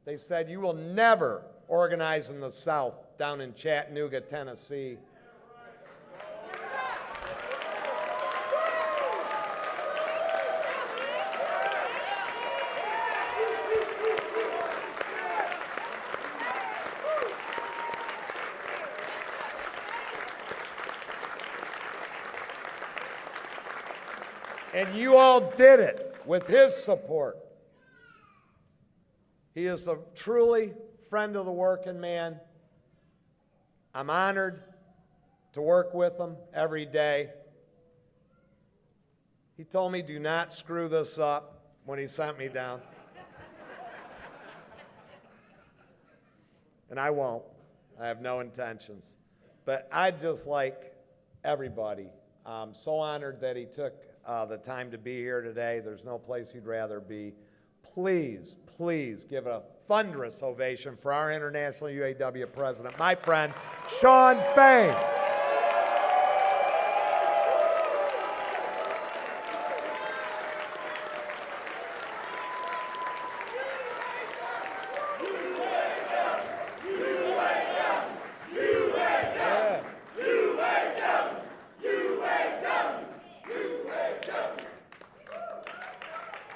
They said you will never organize in the South, down in Chattanooga, Tennessee. And you all did it with his support. He is a truly friend of the working man. I'm honored to work with him every day. He told me, do not screw this up when he sent me down. And I won't. I have no intentions. But I'd just like everybody, I'm so honored that he took the time to be here today. There's no place he'd rather be. Please, please give a thunderous ovation for our International UAW President, my friend, Shawn Fain.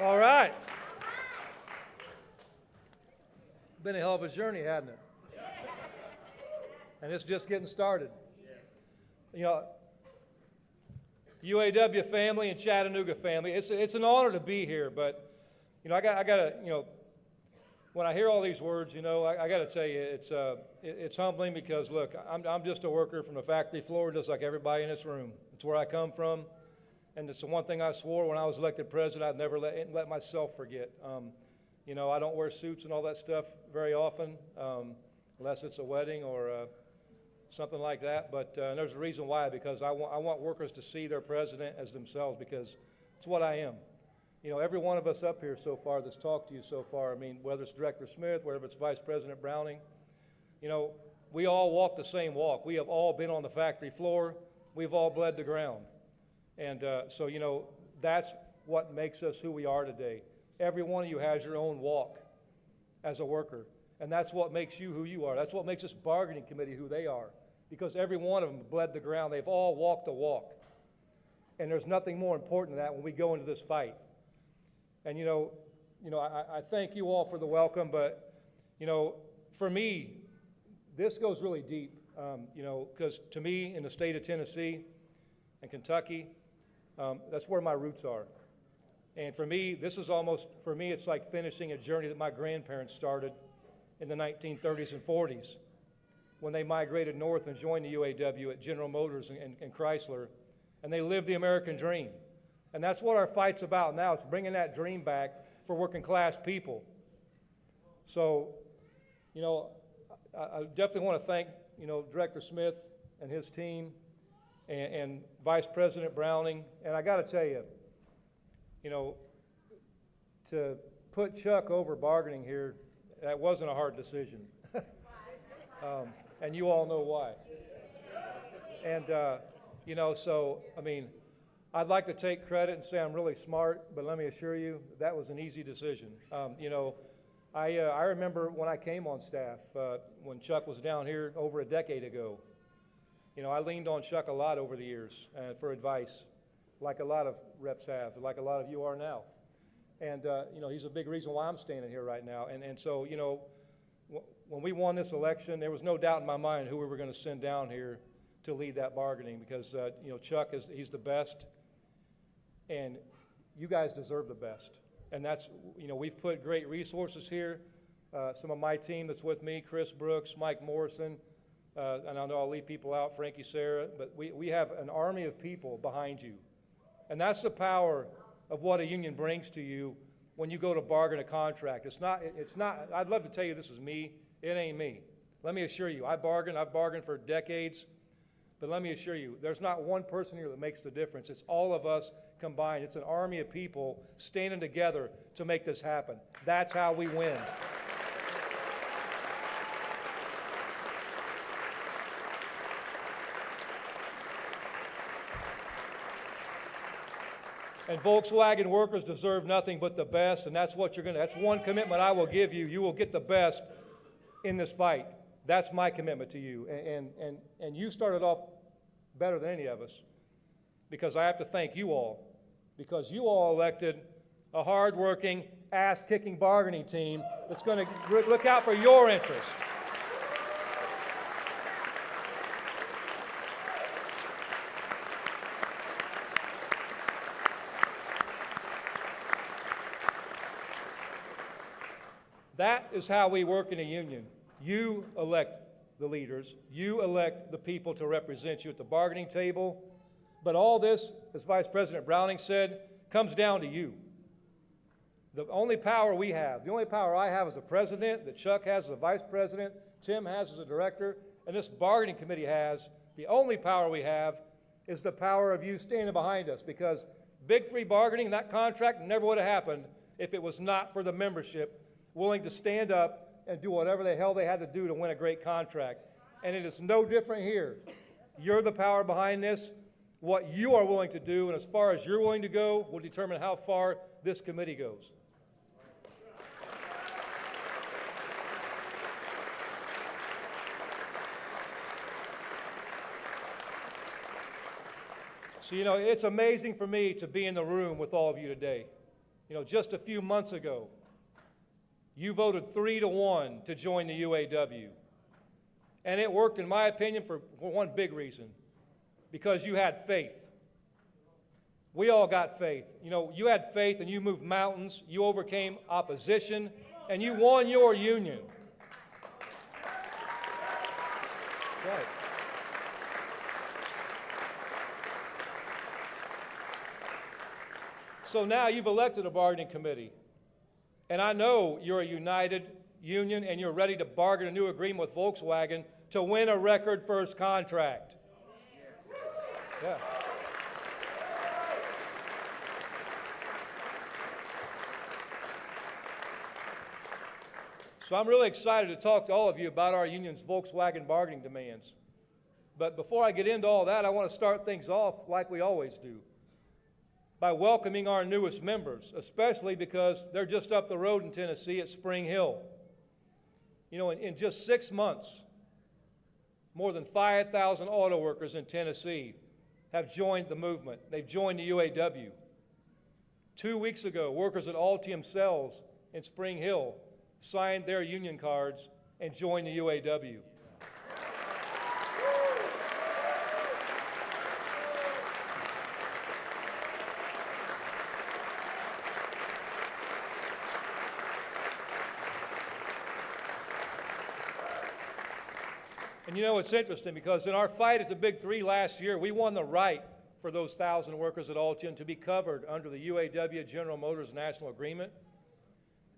All right. Been a hell of a journey, hasn't it? And it's just getting started. You know, UAW family and Chattanooga family, it's an honor to be here, but, you know, I got to, you know, when I hear all these words, you know, I got to tell you, it's humbling because, look, I'm just a worker from the factory floor just like everybody in this room. It's where I come from, and it's the one thing I swore when I was elected president I'd never let myself forget. You know, I don't wear suits and all that stuff very often, unless it's a wedding or something like that. But there's a reason why, because I want workers to see their president as themselves, because it's what I am. You know, every one of us up here so far that's talked to you so far, I mean, whether it's Director Smith, whether it's Vice President Browning, you know, we all walk the same walk. We have all been on the factory floor. We've all bled the ground. And so, you know, that's what makes us who we are today. Every one of you has your own walk as a worker, and that's what makes you who you are. That's what makes this bargaining committee who they are, because every one of them bled the ground. They've all walked the walk, and there's nothing more important than that when we go into this fight. And you know, I thank you all for the welcome, but you know, for me, this goes really deep. You know, because to me, in the state of Tennessee and Kentucky, that's where my roots are. And for me, this is almost, for me, it's like finishing a journey that my grandparents started in the 1930s and 40s when they migrated north and joined the UAW at General Motors and Chrysler, and they lived the American dream. And that's what our fight's about now. It's bringing that dream back for working class people. So, you know, I definitely want to thank, you know, Director Smith and his team and Vice President Browning. And I got to tell you, you know, to put Chuck over bargaining here, that wasn't a hard decision. And you all know why. And, you know, so, I mean, I'd like to take credit and say I'm really smart, but let me assure you, that was an easy decision. You know, I remember when I came on staff, when Chuck was down here over a decade ago. You know, I leaned on Chuck a lot over the years for advice, like a lot of reps have, like a lot of you are now. And, you know, he's a big reason why I'm standing here right now. And so, you know, when we won this election, there was no doubt in my mind who we were going to send down here to lead that bargaining because, you know, Chuck he's the best, and you guys deserve the best. And that's, you know, we've put great resources here. Some of my team that's with me, Chris Brooks, Mike Morrison, and I know I'll leave people out, Frankie Sarah, but we have an army of people behind you. And that's the power of what a union brings to you when you go to bargain a contract. It's not, I'd love to tell you this is me. It ain't me. Let me assure you, I've bargained for decades, but let me assure you, there's not one person here that makes the difference. It's all of us combined. It's an army of people standing together to make this happen. That's how we win. And Volkswagen workers deserve nothing but the best, and that's what that's one commitment I will give you. You will get the best in this fight. That's my commitment to you. And you started off better than any of us, because I have to thank you all, because you all elected a hard-working, ass-kicking bargaining team that's going to look out for your interests. That is how we work in a union. You elect the leaders. You elect the people to represent you at the bargaining table. But all this, as Vice President Browning said, comes down to you. The only power we have, the only power I have as a president, that Chuck has as a vice president, Tim has as a director, and this bargaining committee has, the only power we have is the power of you standing behind us, because Big Three bargaining, that contract never would have happened if it was not for the membership willing to stand up and do whatever the hell they had to do to win a great contract. And it is no different here. You're the power behind this. What you are willing to do, and as far as you're willing to go, will determine how far this committee goes. So, you know, it's amazing for me to be in the room with all of you today. You know, just a few months ago, you voted 3-1 to join the UAW. And it worked, in my opinion, for one big reason, because you had faith. We all got faith. You know, you had faith and you moved mountains, you overcame opposition, and you won your union. Right. So now you've elected a bargaining committee. And I know you're a united union and you're ready to bargain a new agreement with Volkswagen to win a record first contract. Yeah. So I'm really excited to talk to all of you about our union's Volkswagen bargaining demands. But before I get into all that, I want to start things off like we always do, by welcoming our newest members, especially because they're just up the road in Tennessee at Spring Hill. You know, in just 6 months, more than 5,000 auto workers in Tennessee have joined the movement. They've joined the UAW. 2 weeks ago, workers at Altium Cells in Spring Hill signed their union cards and joined the UAW. And you know, it's interesting because in our fight at the Big Three last year, we won the right for those 1,000 workers at Altium to be covered under the UAW General Motors National Agreement.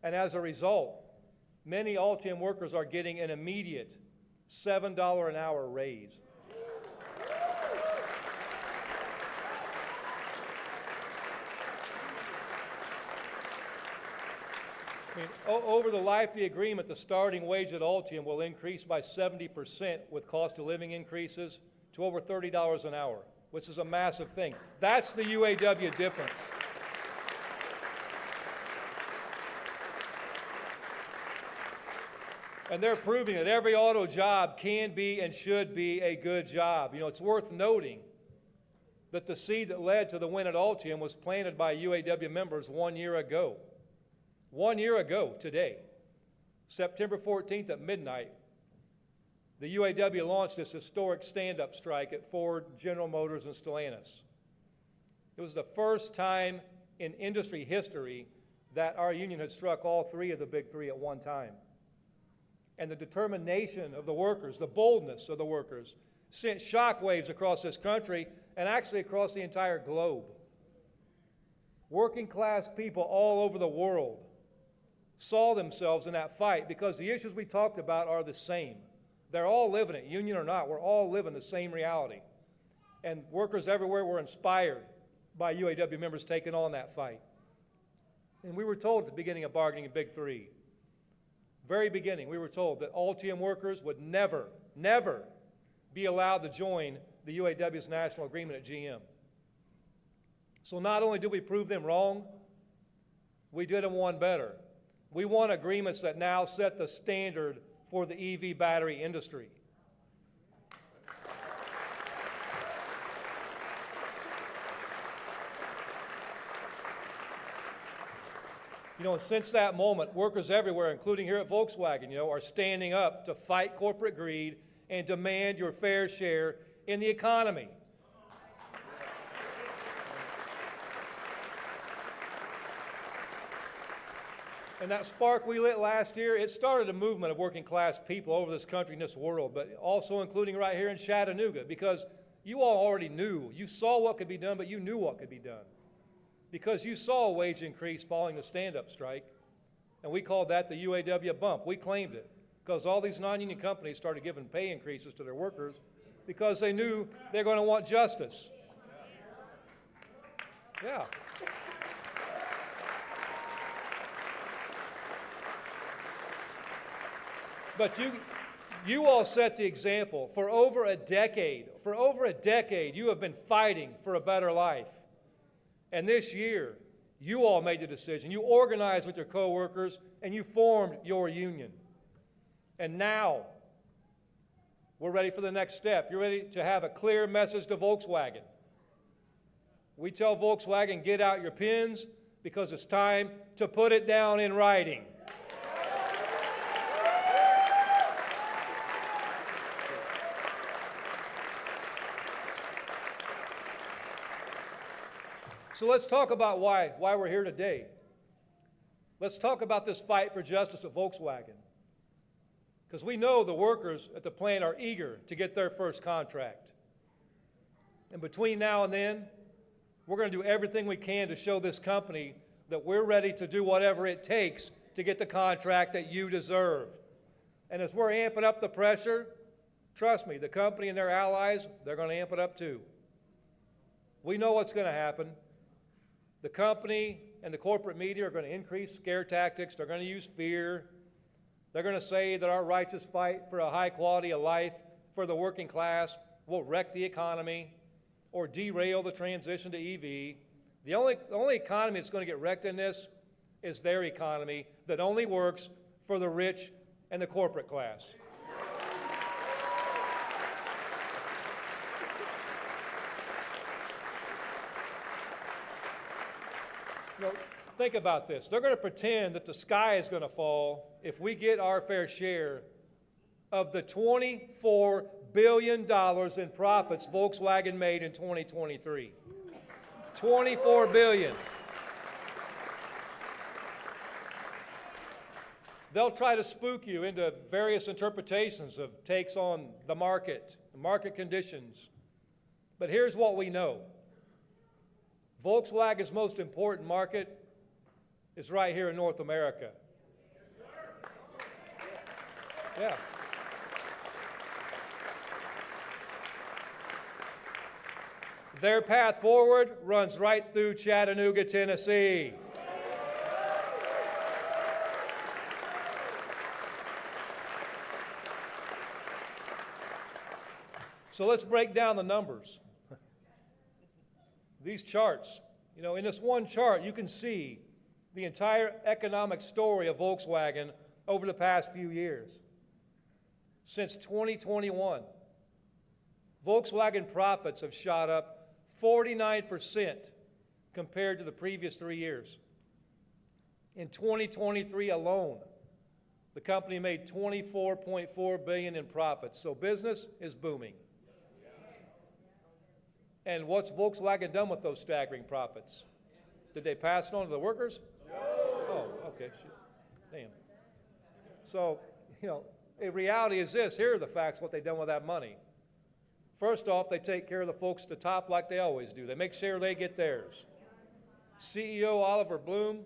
And as a result, many Altium workers are getting an immediate $7 an hour raise. I mean, over the life of the agreement, the starting wage at Altium will increase by 70% with cost of living increases to over $30 an hour, which is a massive thing. That's the UAW difference. And they're proving that every auto job can be and should be a good job. You know, it's worth noting that the seed that led to the win at Altium was planted by UAW members 1 year ago. 1 year ago today, September 14th at midnight, the UAW launched this historic stand-up strike at Ford, General Motors, and Stellantis. It was the first time in industry history that our union had struck all three of the Big Three at one time. And the determination of the workers, the boldness of the workers, sent shockwaves across this country and actually across the entire globe. Working class people all over the world saw themselves in that fight because the issues we talked about are the same. They're all living it, union or not. We're all living the same reality. And workers everywhere were inspired by UAW members taking on that fight. And we were told at the beginning of bargaining in Big Three, very beginning, we were told that Altium workers would never, never be allowed to join the UAW's national agreement at GM. So not only did we prove them wrong, we did them one better. We won agreements that now set the standard for the EV battery industry. You know, since that moment, workers everywhere, including here at Volkswagen, you know, are standing up to fight corporate greed and demand your fair share in the economy. And that spark we lit last year, it started a movement of working class people over this country and this world, but also including right here in Chattanooga, because you all already knew. You saw what could be done, but you knew what could be done. Because you saw a wage increase following the stand-up strike, and we called that the UAW bump. We claimed it, because all these non-union companies started giving pay increases to their workers because they knew they're going to want justice. Yeah. But you all set the example. For over a decade, you have been fighting for a better life. And this year, you all made the decision. You organized with your coworkers, and you formed your union. And now, we're ready for the next step. You're ready to have a clear message to Volkswagen. We tell Volkswagen, get out your pens, because it's time to put it down in writing. So let's talk about why we're here today. Let's talk about this fight for justice at Volkswagen. Because we know the workers at the plant are eager to get their first contract. And between now and then, we're going to do everything we can to show this company that we're ready to do whatever it takes to get the contract that you deserve. And as we're amping up the pressure, trust me, the company and their allies, they're going to amp it up too. We know what's going to happen. The company and the corporate media are going to increase scare tactics. They're going to use fear. They're going to say that our righteous fight for a high quality of life for the working class will wreck the economy or derail the transition to EV. The only economy that's going to get wrecked in this is their economy that only works for the rich and the corporate class. You know, think about this. They're going to pretend that the sky is going to fall if we get our fair share of the $24 billion in profits Volkswagen made in 2023. $24 billion. They'll try to spook you into various interpretations of takes on the market conditions. But here's what we know. Volkswagen's most important market is right here in North America. Yeah. Their path forward runs right through Chattanooga, Tennessee. So let's break down the numbers. These charts, in this one chart, you can see the entire economic story of Volkswagen over the past few years. Since 2021, Volkswagen profits have shot up 49% compared to the previous 3 years. In 2023 alone, the company made $24.4 billion in profits, so business is booming. And what's Volkswagen done with those staggering profits? Did they pass it on to the workers? No. Oh, okay. Damn. So, the reality is this. Here are the facts, what they've done with that money. First off, they take care of the folks at the top like they always do. They make sure they get theirs. CEO Oliver Bloom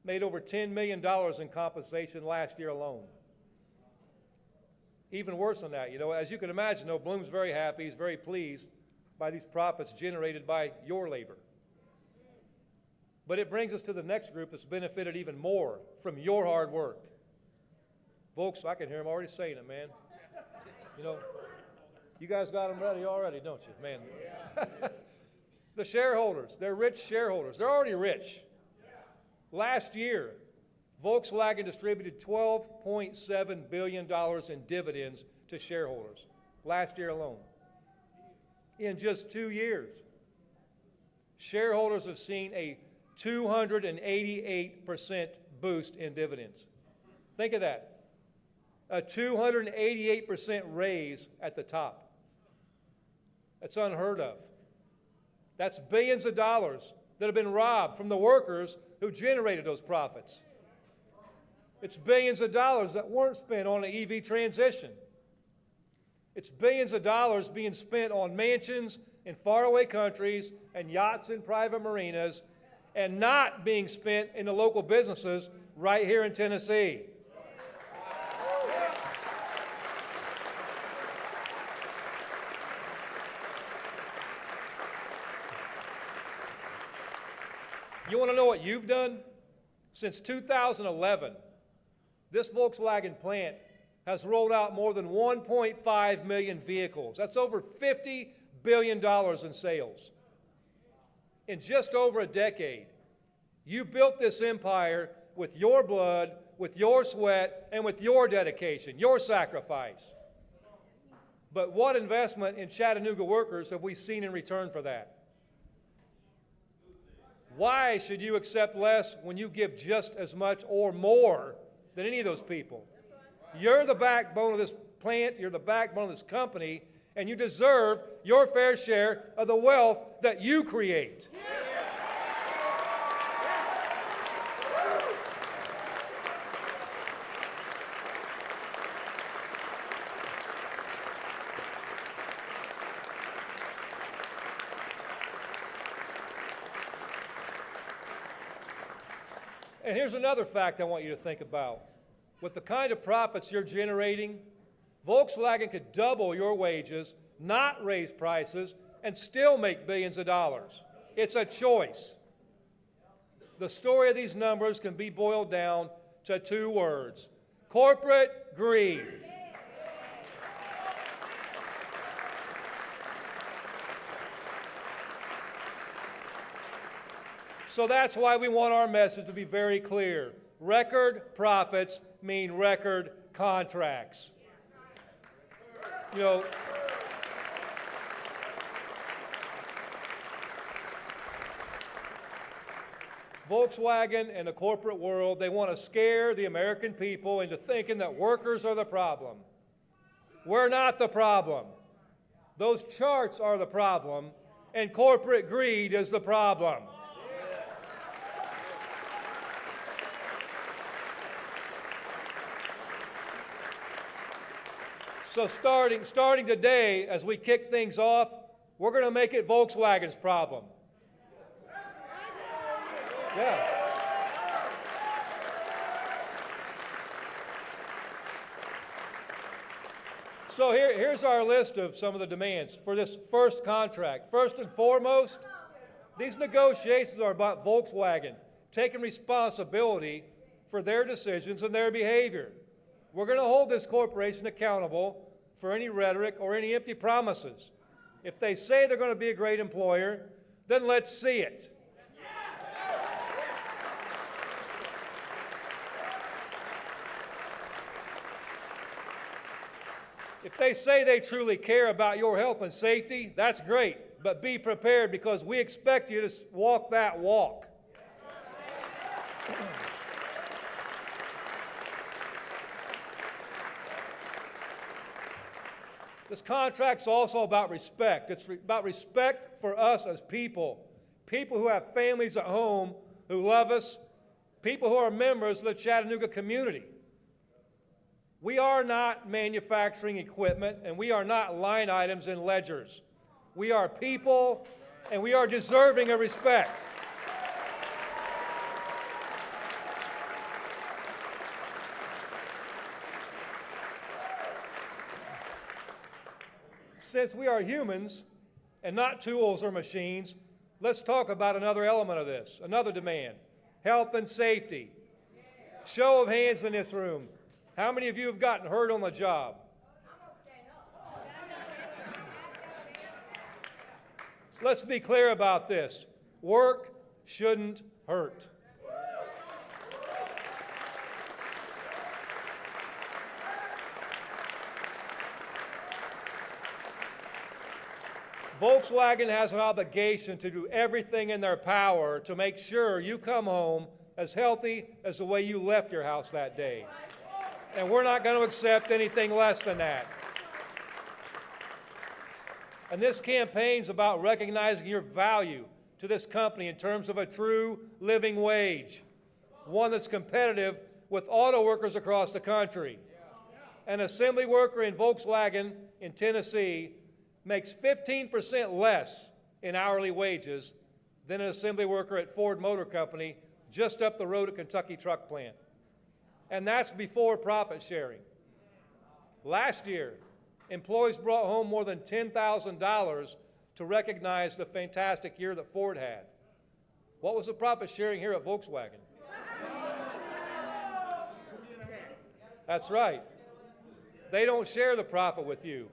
made over $10 million in compensation last year alone. Even worse than that, as you can imagine, Bloom's very happy, he's very pleased by these profits generated by your labor. But it brings us to the next group that's benefited even more from your hard work. Folks, I can hear them already saying it, man. You guys got them ready already, don't you, man? The shareholders, they're rich shareholders. They're already rich. Last year, Volkswagen distributed $12.7 billion in dividends to shareholders, last year alone. In just 2 years, shareholders have seen a 288% boost in dividends. Think of that. A 288% raise at the top. That's unheard of. That's billions of dollars that have been robbed from the workers who generated those profits. It's billions of dollars that weren't spent on an EV transition. It's billions of dollars being spent on mansions in faraway countries and yachts in private marinas and not being spent in the local businesses right here in Tennessee. You want to know what you've done? Since 2011, this Volkswagen plant has rolled out more than 1.5 million vehicles. That's over $50 billion in sales. In just over a decade, you built this empire with your blood, with your sweat, and with your dedication, your sacrifice. But what investment in Chattanooga workers have we seen in return for that? Why should you accept less when you give just as much or more than any of those people? You're the backbone of this plant, you're the backbone of this company, and you deserve your fair share of the wealth that you create. And here's another fact I want you to think about. With the kind of profits you're generating, Volkswagen could double your wages, not raise prices, and still make billions of dollars. It's a choice. The story of these numbers can be boiled down to 2 words: corporate greed. So that's why we want our message to be very clear. Record profits mean record contracts. Volkswagen and the corporate world, they want to scare the American people into thinking that workers are the problem. We're not the problem. Those charts are the problem, and corporate greed is the problem. So starting today, as we kick things off, we're going to make it Volkswagen's problem. Yeah. So here's our list of some of the demands for this first contract. First and foremost, these negotiations are about Volkswagen taking responsibility for their decisions and their behavior. We're going to hold this corporation accountable for any rhetoric or any empty promises. If they say they're going to be a great employer, then let's see it. If they say they truly care about your health and safety, that's great, but be prepared because we expect you to walk that walk. This contract's also about respect. It's about respect for us as people who have families at home who love us, people who are members of the Chattanooga community. We are not manufacturing equipment, and we are not line items in ledgers. We are people, and we are deserving of respect. Since we are humans and not tools or machines, let's talk about another element of this, another demand, health and safety. Show of hands in this room. How many of you have gotten hurt on the job? Let's be clear about this. Work shouldn't hurt. Volkswagen has an obligation to do everything in their power to make sure you come home as healthy as the way you left your house that day. And we're not going to accept anything less than that. And this campaign's about recognizing your value to this company in terms of a true living wage, one that's competitive with auto workers across the country. An assembly worker in Volkswagen in Tennessee makes 15% less in hourly wages than an assembly worker at Ford Motor Company just up the road at Kentucky Truck Plant. And that's before profit sharing. Last year, employees brought home more than $10,000 to recognize the fantastic year that Ford had. What was the profit sharing here at Volkswagen? That's right. They don't share the profit with you.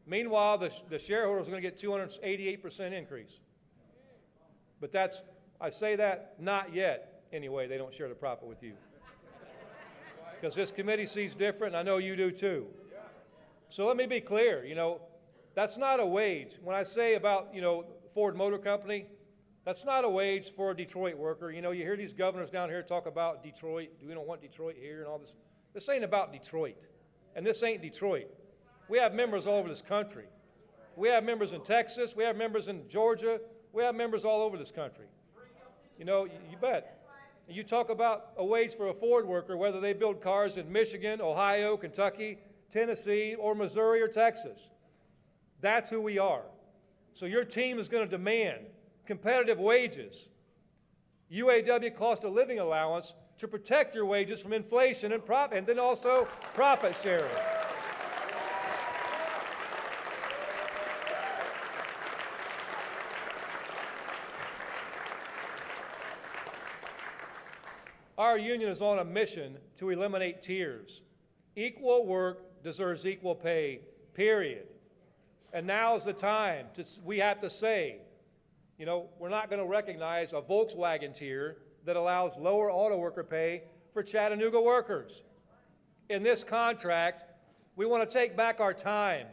Meanwhile, the shareholders are going to get 288% increase. But that's, I say that not yet, anyway, they don't share the profit with you. Because this committee sees different, and I know you do too. So let me be clear, that's not a wage. When I say about, Ford Motor Company, that's not a wage for a Detroit worker. You hear these governors down here talk about Detroit, we don't want Detroit here and all this. This ain't about Detroit, and this ain't Detroit. We have members all over this country. We have members in Texas, we have members in Georgia, we have members all over this country. You bet. You talk about a wage for a Ford worker, whether they build cars in Michigan, Ohio, Kentucky, Tennessee, or Missouri or Texas. That's who we are. So your team is going to demand competitive wages, UAW cost of living allowance to protect your wages from inflation and profit, and then also profit sharing. Our union is on a mission to eliminate tiers. Equal work deserves equal pay, period. And now is the time we have to say, we're not going to recognize a Volkswagen tier that allows lower auto worker pay for Chattanooga workers. In this contract, we want to take back our time.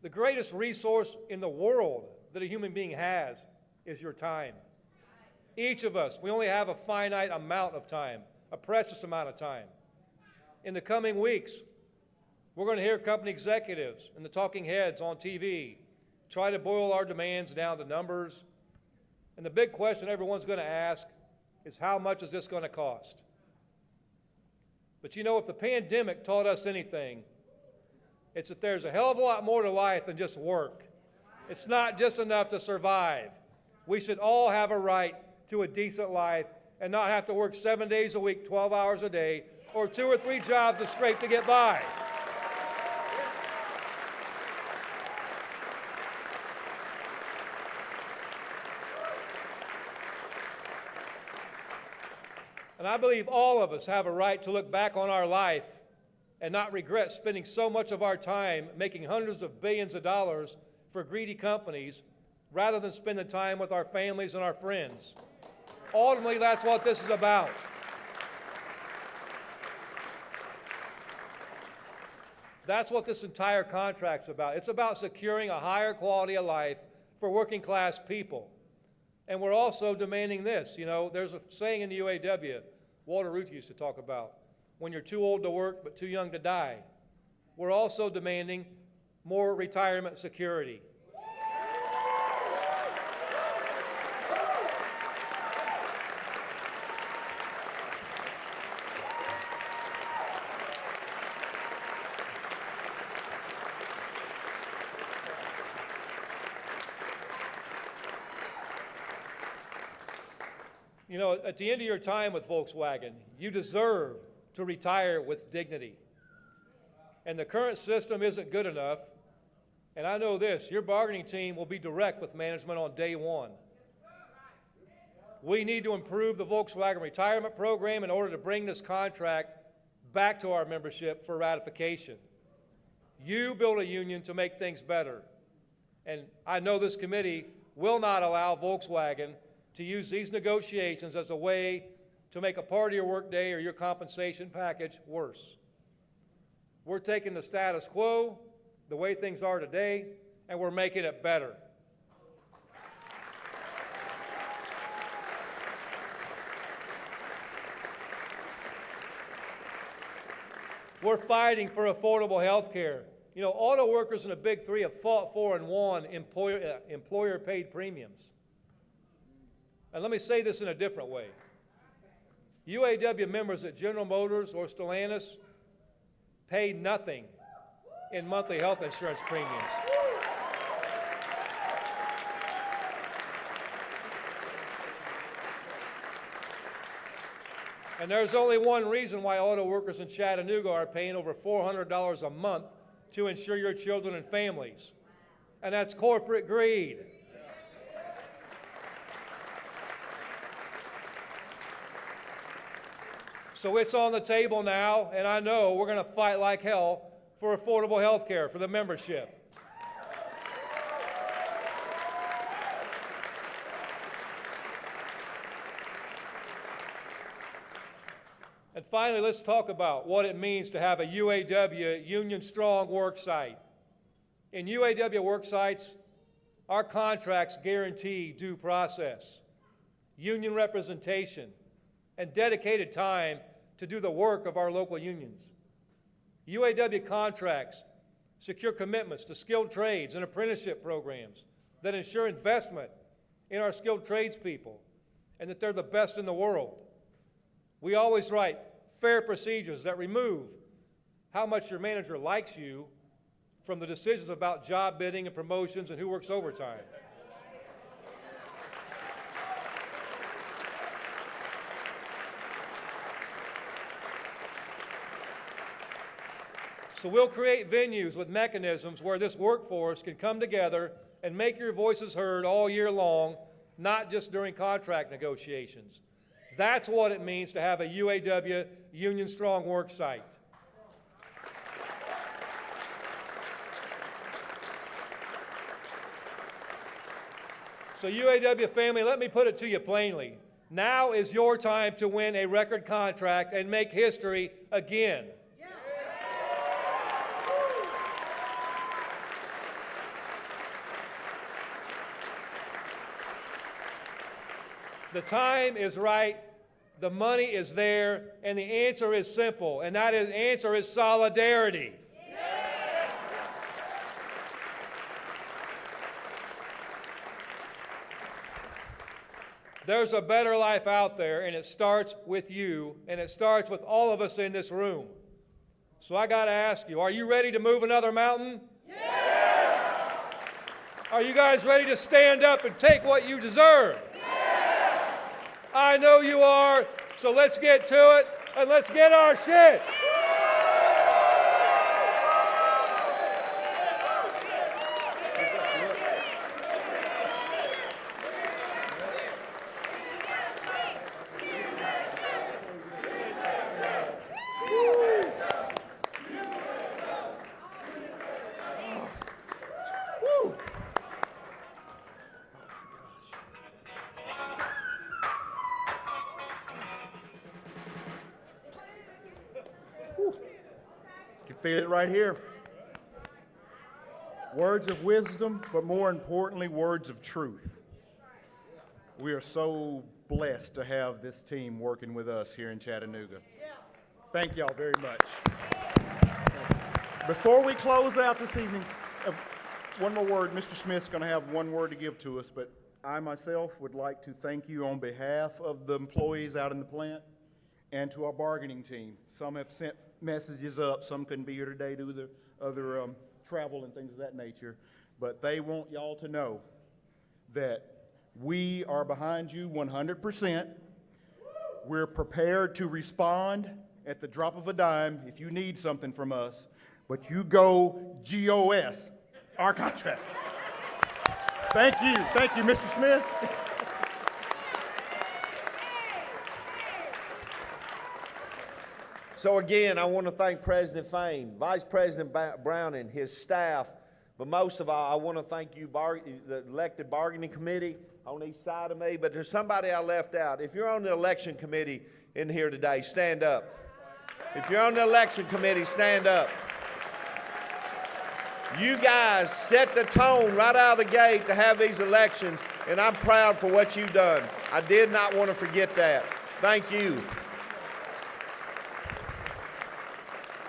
The greatest resource in the world that a human being has is your time. Each of us, we only have a finite amount of time, a precious amount of time. In the coming weeks, we're going to hear company executives and the talking heads on TV try to boil our demands down to numbers. And the big question everyone's going to ask is, how much is this going to cost? But if the pandemic taught us anything, It's that there's a hell of a lot more to life than just work. It's not just enough to survive. We should all have a right to a decent life and not have to work 7 days a week, 12 hours a day, or 2 or 3 jobs to scrape to get by. And I believe all of us have a right to look back on our life and not regret spending so much of our time making hundreds of billions of dollars for greedy companies rather than spending time with our families and our friends. Ultimately, that's what this is about. That's what this entire contract's about. It's about securing a higher quality of life for working class people. And we're also demanding this. You know, there's a saying in the UAW, Walter Ruth used to talk about, when you're too old to work but too young to die. We're also demanding more retirement security. You know, at the end of your time with Volkswagen, you deserve to retire with dignity. And the current system isn't good enough. And I know this, your bargaining team will be direct with management on day one. We need to improve the Volkswagen retirement program in order to bring this contract back to our membership for ratification. You build a union to make things better. And I know this committee will not allow Volkswagen to use these negotiations as a way to make a part of your workday or your compensation package worse. We're taking the status quo, the way things are today, and we're making it better. We're fighting for affordable health care. You know, auto workers in the big three have fought for and won employer-paid premiums. And let me say this in a different way. UAW members at General Motors or Stellantis pay nothing in monthly health insurance premiums. And there's only one reason why auto workers in Chattanooga are paying over $400 a month to insure your children and families, and that's corporate greed. So it's on the table now, and I know we're going to fight like hell for affordable health care for the membership. And finally, let's talk about what it means to have a UAW union-strong work site. In UAW work sites, our contracts guarantee due process, union representation, and dedicated time to do the work of our local unions. UAW contracts secure commitments to skilled trades and apprenticeship programs that ensure investment in our skilled tradespeople and that they're the best in the world. We always write fair procedures that remove how much your manager likes you from the decisions about job bidding and promotions and who works overtime. So we'll create venues with mechanisms where this workforce can come together and make your voices heard all year long, not just during contract negotiations. That's what it means to have a UAW union-strong work site. So UAW family, let me put it to you plainly. Now is your time to win a record contract and make history again. The time is right, the money is there, and the answer is simple, and that answer is solidarity. There's a better life out there, and it starts with you, and it starts with all of us in this room. So I got to ask you, are you ready to move another mountain? Yeah! Are you guys ready to stand up and take what you deserve? Yeah! I know you are, so let's get to it and let's get our shit. You feel it right here. Words of wisdom, but more importantly, words of truth. We are so blessed to have this team working with us here in Chattanooga. Thank y'all very much. Before we close out this evening, one more word. Mr. Smith's going to have one word to give to us, but I myself would like to thank you on behalf of the employees out in the plant and to our bargaining team. Some have sent messages up, some couldn't be here today due to the other travel and things of that nature, but they want y'all to know that we are behind you 100%. We're prepared to respond at the drop of a dime if you need something from us, but you go GOS, our contract. Thank you, Mr. Smith. So again, I want to thank President Fain, Vice President Browning, his staff, but most of all, I want to thank you, the elected bargaining committee on each side of me, but there's somebody I left out. If you're on the election committee in here today, stand up. If you're on the election committee, stand up. You guys set the tone right out of the gate to have these elections, and I'm proud for what you've done. I did not want to forget that. Thank you.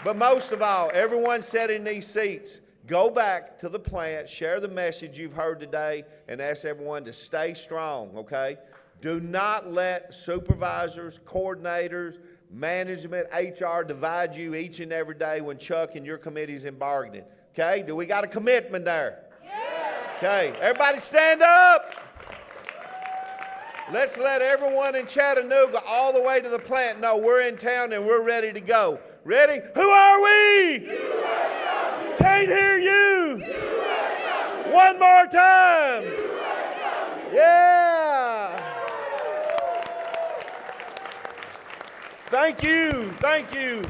But most of all, everyone sitting in these seats, go back to the plant, share the message you've heard today, and ask everyone to stay strong, okay? Do not let supervisors, coordinators, management, HR divide you each and every day when Chuck and your committee's in bargaining, okay? Do we got a commitment there? Yeah. Okay, everybody stand up. Let's let everyone in Chattanooga all the way to the plant know we're in town and we're ready to go. Ready? Who are we? UAW. Can't hear you. UAW. One more time. UAW. Yeah. Thank you.